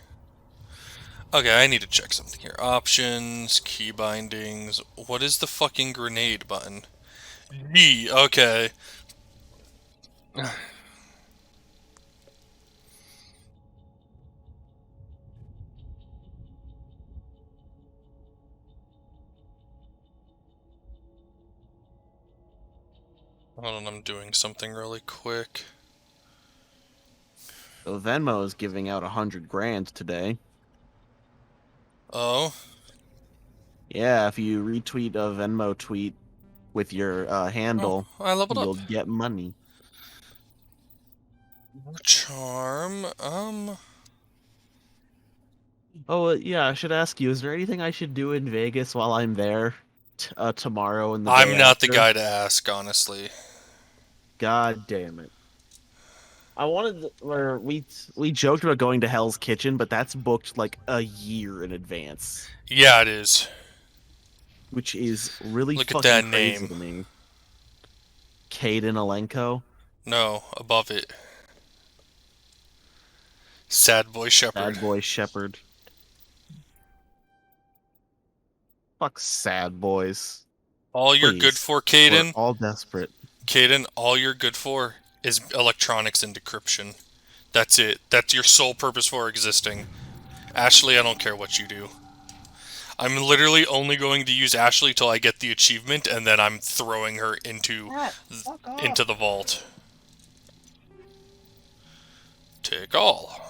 Okay, I need to check something here. Options, key bindings. What is the fucking grenade button? G. Okay. Hold on, I'm doing something really quick. So Venmo is giving out 100 grand today. Oh? Yeah, if you retweet a Venmo tweet with your handle, I leveled you'll up. get money. Charm, Oh, yeah, I should ask you, is there anything I should do in Vegas while I'm there tomorrow and the day I'm not the after? guy to ask, honestly. God damn it. I wanted, or we joked about going to Hell's Kitchen, but that's booked like a year in advance. Yeah, it is. Which is really Look fucking at that crazy name. to me. Caden Alenko. No, above it. Sadbois Shepherd. Sadbois Shepherd. Fuck sad boys. All you're good for, Caden. We're all desperate. Caden, all you're good for is electronics and decryption. That's it. That's your sole purpose for existing. Ashley, I don't care what you do. I'm literally only going to use Ashley till I get the achievement, and then I'm throwing her into the vault. Take all.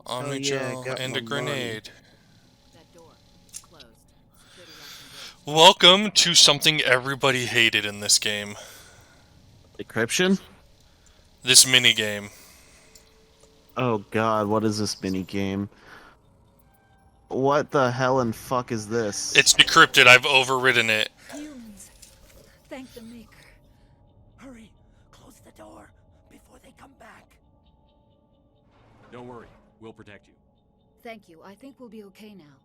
Omnigel and a grenade. Welcome to something everybody hated in this game. Decryption? This minigame. Oh god, what is this minigame? What the hell and fuck is this? It's decrypted, I've overridden it. Humans, thank the Maker. Hurry, close the door before they come back. Don't worry, we'll protect you. Thank you. I think we'll be okay now.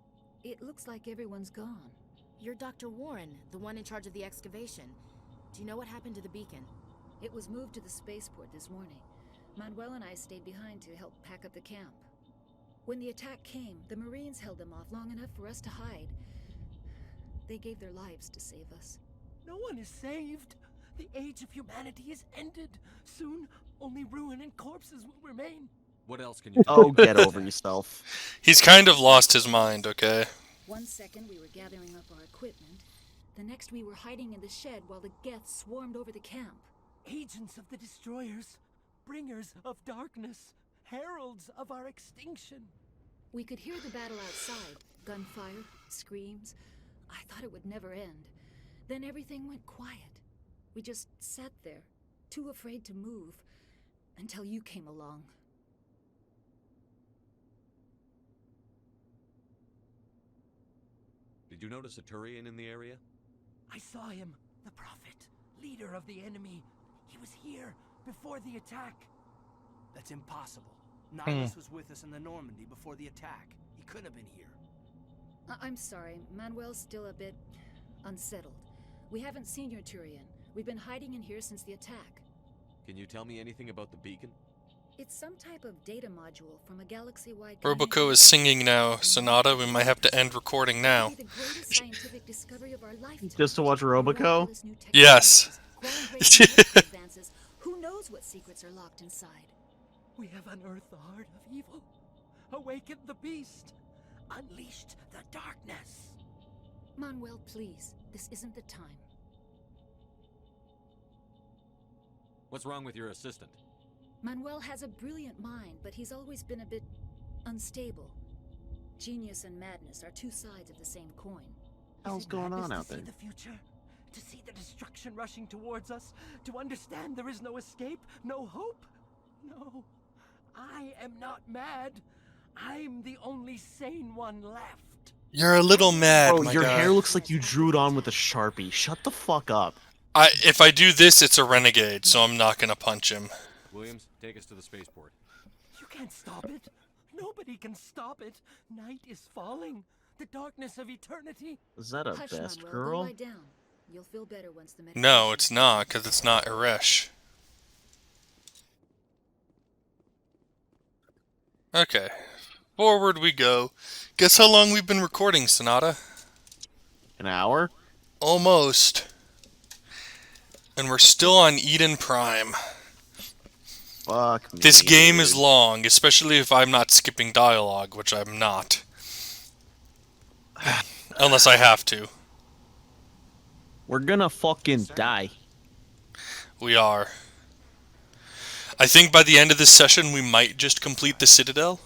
It looks like everyone's gone. You're Dr. Warren, the one in charge of the excavation. Do you know what happened to the beacon? It was moved to the spaceport this morning. Manuel and I stayed behind to help pack up the camp. When the attack came, the Marines held them off long enough for us to hide. They gave their lives to save us. No one is saved. The age of humanity is ended. Soon, only ruin and corpses will remain. What else can you do? Oh, get over yourself. He's kind of lost his mind, okay? 1 second we were gathering up our equipment. The next we were hiding in the shed while the Geth swarmed over the camp. Agents of the Destroyers, bringers of darkness, heralds of our extinction. We could hear the battle outside. Gunfire, screams. I thought it would never end. Then everything went quiet. We just sat there, too afraid to move, until you came along. Did you notice a Turian in the area? I saw him, the Prophet, leader of the enemy. He was here before the attack. That's impossible. Nihilus was with us in the Normandy before the attack. He couldn't have been here. I'm sorry, Manuel's still a bit unsettled. We haven't seen your Turian. We've been hiding in here since the attack. Can you tell me anything about the beacon? It's some type of data module from a galaxy-wide... Roboco is singing now. Sonata, we might have to end recording now. The greatest scientific discovery of our lifetime. Just to watch Roboco? Yes. Advances. Who knows what secrets are locked inside? We have unearthed the heart of evil, awakened the beast, unleashed the darkness. Manuel, please. This isn't the time. What's wrong with your assistant? Manuel has a brilliant mind, but he's always been a bit unstable. Genius and madness are two sides of the same coin. What hell's going on out To there? see the future, to see the destruction rushing towards us, to understand there is no escape, no hope. No, I am not mad. I'm the only sane one left. You're a little mad, Bro, my your guy. hair looks like you drew it on with a Sharpie. Shut the fuck up. If I do this, it's a renegade, so I'm not gonna punch him. Williams, take us to the spaceport. You can't stop it. Nobody can stop it. Night is falling. The darkness of eternity. Is that a Hush, best Manuel, girl? Go lie down. You'll feel better once the No, it's not, because it's not Eresh. Okay. Forward we go. Guess how long we've been recording, Sonata? An hour? Almost. And we're still on Eden Prime. Fuck me. This game is long, especially if I'm not skipping dialogue, which I'm not. Unless I have to. We're gonna fucking die. We are. I think by the end of this session, we might just complete the Citadel.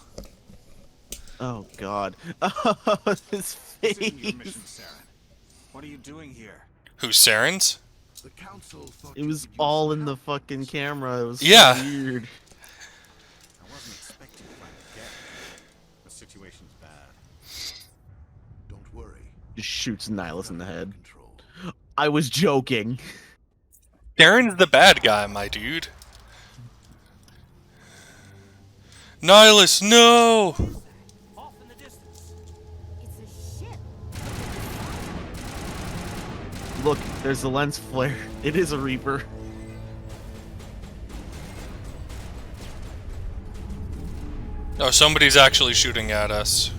Oh god. His face. What are you doing here? Who's Saren's? The council thought It was all in the fucking camera. It was so Yeah. weird. I wasn't expecting to find a gap. The situation's bad. Don't worry. Just shoots Nihilus in the head. I was joking. Saren's the bad guy, my dude. Nihilus, no! Look, there's the lens flare. It is a Reaper. Oh, somebody's actually shooting at us.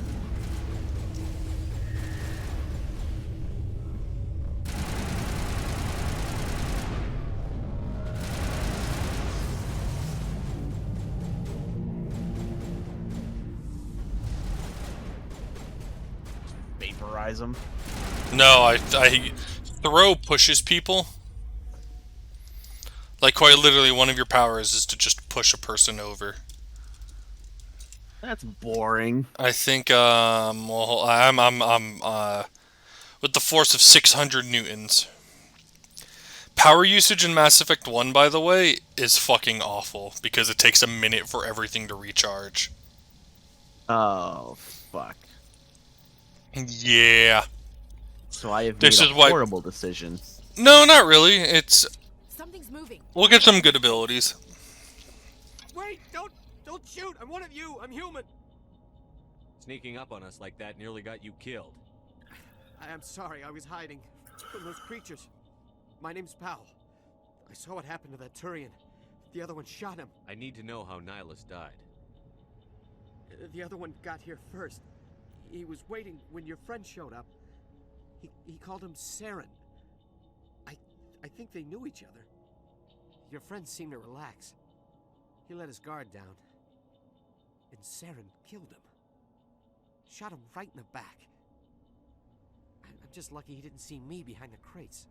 Vaporize him. No, I throw pushes people. Like quite literally, one of your powers is to just push a person over. That's boring. I think well, I'm with the force of 600 newtons. Power usage in Mass Effect 1, by the way, is fucking awful because it takes a minute for everything to recharge. Oh fuck. Yeah. So I have This made is a why- horrible decision. No, not really. It's Something's moving. we'll get some good abilities. Wait! Don't shoot! I'm one of you! I'm human! Sneaking up on us like that nearly got you killed. I am sorry, I was hiding from those creatures. My name's Powell. I saw what happened to that Turian. The other one shot him. I need to know how Nihilus died. The other one got here first. He was waiting when your friend showed up. He called him Saren. I think they knew each other. Your friend seemed to relax. He let his guard down. And Saren killed him. Shot him right in the back. I'm just lucky he didn't see me behind the crates.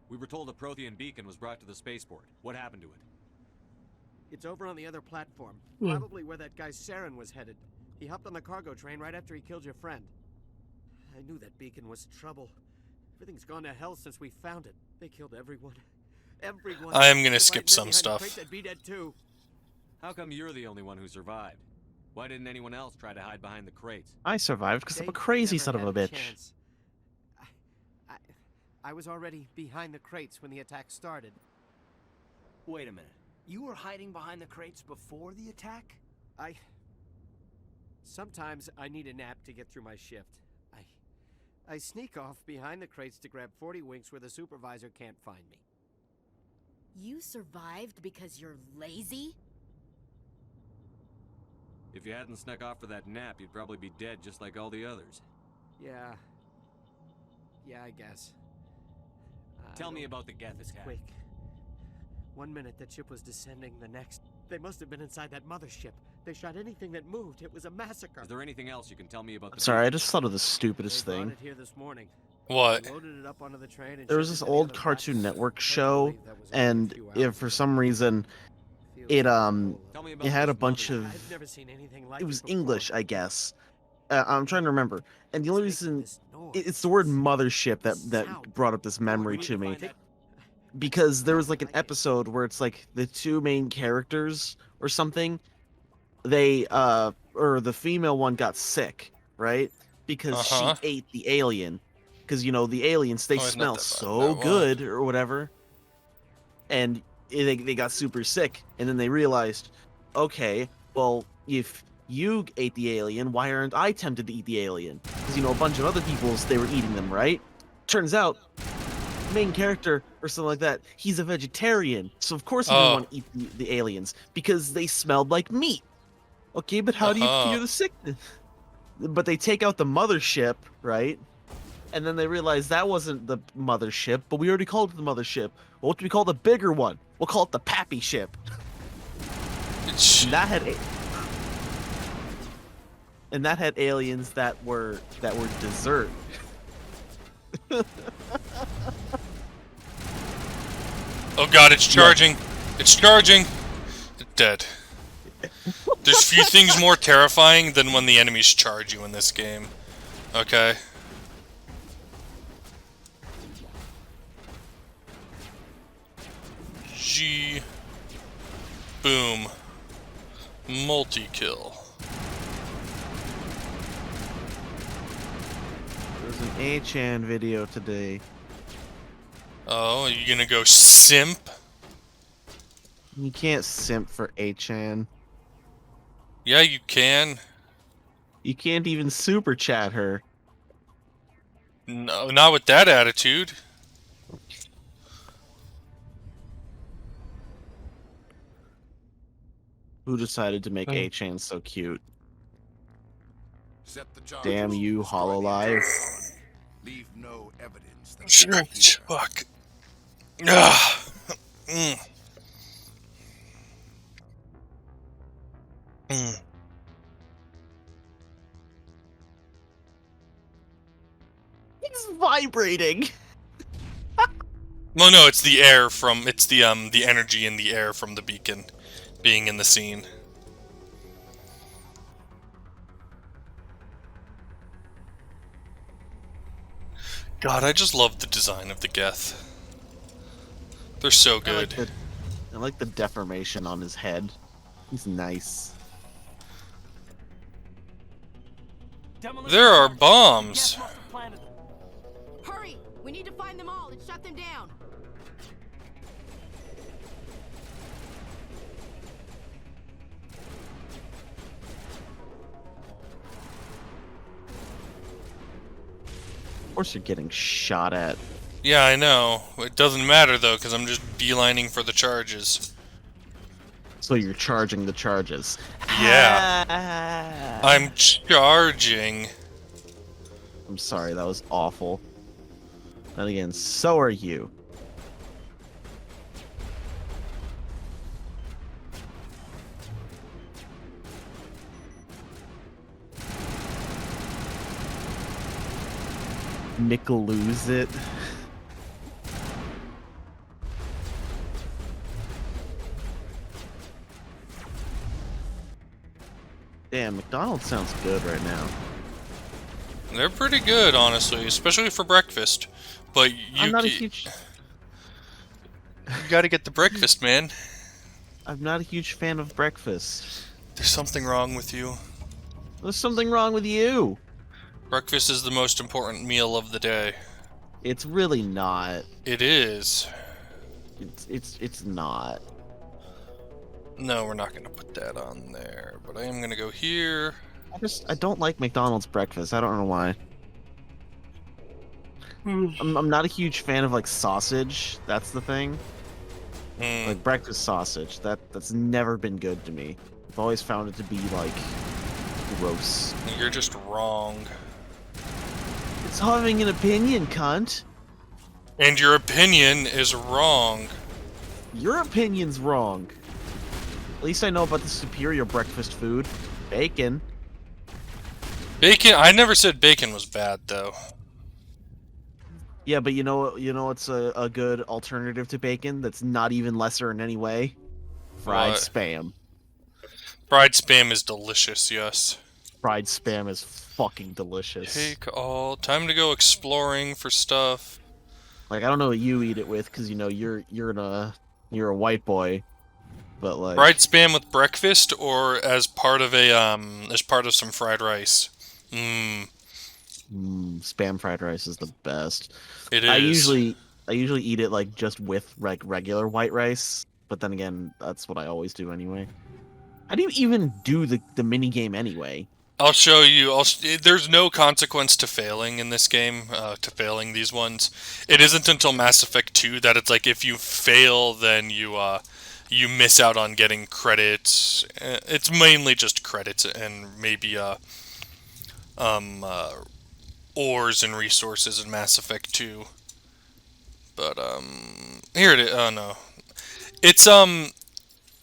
We were told a Prothean beacon was brought to the spaceport. What happened to it? It's over on the other platform. Hmm. Probably where that guy Saren was headed. He hopped on the cargo train right after he killed your friend. I knew that beacon was trouble. Everything's gone to hell since we found it. They killed everyone. Everyone. I am gonna If skip I'd lived some behind the stuff. crates, I'd be dead too. How come you're the only one who survived? Why didn't anyone else try to hide behind the crates? I survived because I'm a They crazy never son of had a bitch. chance. I was already behind the crates when the attack started. Wait a minute. You were hiding behind the crates before the attack? Sometimes I need a nap to get through my shift. I sneak off behind the crates to grab 40 winks where the supervisor can't find me. You survived because you're lazy? If you hadn't snuck off for that nap, you'd probably be dead just like all the others. Yeah, I guess. Tell me about the Geth It's attack. quick. 1 minute the ship was descending, the next they must have been inside that mothership. They shot anything that moved. It was a massacre. Is there anything else you can tell me about the Sorry, I just thought of the stupidest They brought thing. it here this morning. What? They loaded it up onto the train and There was shipped this it to the old other Cartoon platforms. Network show, and if for some reason it had a bunch of I've never seen anything like it was it before. English, I guess. I'm trying to remember, and the only reason it's the word mothership that brought up this memory to me, because there was like an episode where it's like the two main characters or something, they or the female one got sick, right? Because she Uh-huh. ate the alien. Because the aliens, they Oh, it's not smell that so bad. good or whatever, and they got super sick, and then they realized, okay, well, if you ate the alien, why aren't I tempted to eat the alien? Because a bunch of other people's, they were eating them, right? Turns out, main character or something like that, he's a vegetarian, so of course he didn't want to eat the aliens because they smelled like meat. Okay, but how do you cure the sickness? But they take out the mothership, right? And then they realize that wasn't the mothership, but we already called it the mothership. Well, what do we call the bigger one? We'll call it the Pappy ship. And that had aliens that were dessert. Oh god, it's charging. Yeah. It's charging. It's dead. There's few things more terrifying than when the enemies charge you in this game. Okay. G. Boom. Multi-kill. There's an A-chan video today. Oh, are you gonna go simp? You can't simp for A-chan. Yeah, you can. You can't even super chat her. No, not with that attitude. Who decided to make A-chan so cute? Set the Damn you, HoloLive. Leave no evidence that Fuck. Ah. Mm. Mm. It's vibrating. Well, no, it's the air from the energy in the air from the beacon being in the scene. God, I just love the design of the Geth. They're so good. I like the deformation on his head. He's nice. There are bombs. Hurry! We need to find them all and shut them down. Of course you're getting shot at. Yeah, I know. It doesn't matter, though, because I'm just beelining for the charges. So you're charging the charges. Yeah. I'm charging. I'm sorry, that was awful. And again, so are you. Nickel lose it. Damn, McDonald's sounds good right now. They're pretty good, honestly, especially for breakfast. But I'm not a huge... You gotta get the breakfast, man. I'm not a huge fan of breakfast. There's something wrong with you. There's something wrong with you. Breakfast is the most important meal of the day. It's really not. It is. It's not. No, we're not gonna put that on there. But I am gonna go here. I don't like McDonald's breakfast. I don't know why. I'm not a huge fan of like sausage. That's the thing. Like breakfast sausage. That's never been good to me. I've always found it to be like gross. You're just wrong. It's having an opinion, cunt. And your opinion is wrong. Your opinion's wrong. At least I know about the superior breakfast food. Bacon. Bacon? I never said bacon was bad, though. Yeah, but you know it's a good alternative to bacon that's not even lesser in any way? Fried Spam. Fried Spam is delicious, yes. Fried Spam is fucking delicious. Take all. Time to go exploring for stuff. Like, I don't know what you eat it with, because you're a white boy. but like Fried spam with breakfast, or as part of some fried rice. Spam fried rice is the best. It I is. usually eat it like just with like regular white rice, but then again, that's what I always do anyway. How do you even do the mini game anyway? I'll show you. There's no consequence to failing in this game, to failing these ones. It isn't until Mass Effect 2 that it's like if you fail, then you miss out on getting credits. It's mainly just credits and maybe ores and resources in Mass Effect 2. But here it is. Oh no, it's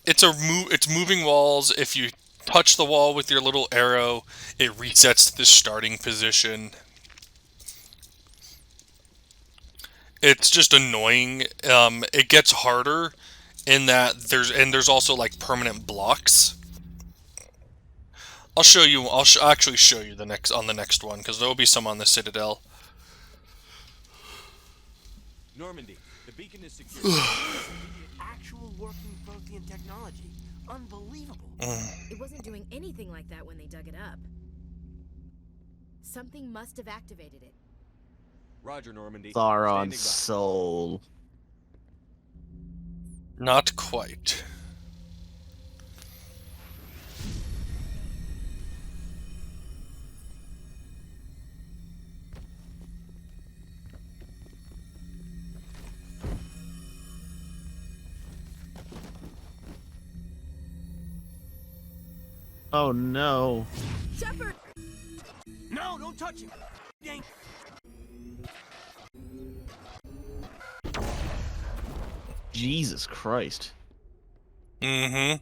it's moving walls. If you touch the wall with your little arrow, it resets to the starting position. It's just annoying. It gets harder in that there's also like permanent blocks. I'll show you. I'll actually show you the next one because there will be some on the Citadel. Normandy, the beacon is secure. Actual working Prothean technology. Unbelievable. It wasn't doing anything like that when they dug it up. Something must have activated it. Roger, Normandy. Sauron's soul. Not quite. Oh no. Shepard! No, don't touch him. Dang. Jesus Christ. Mm-hmm.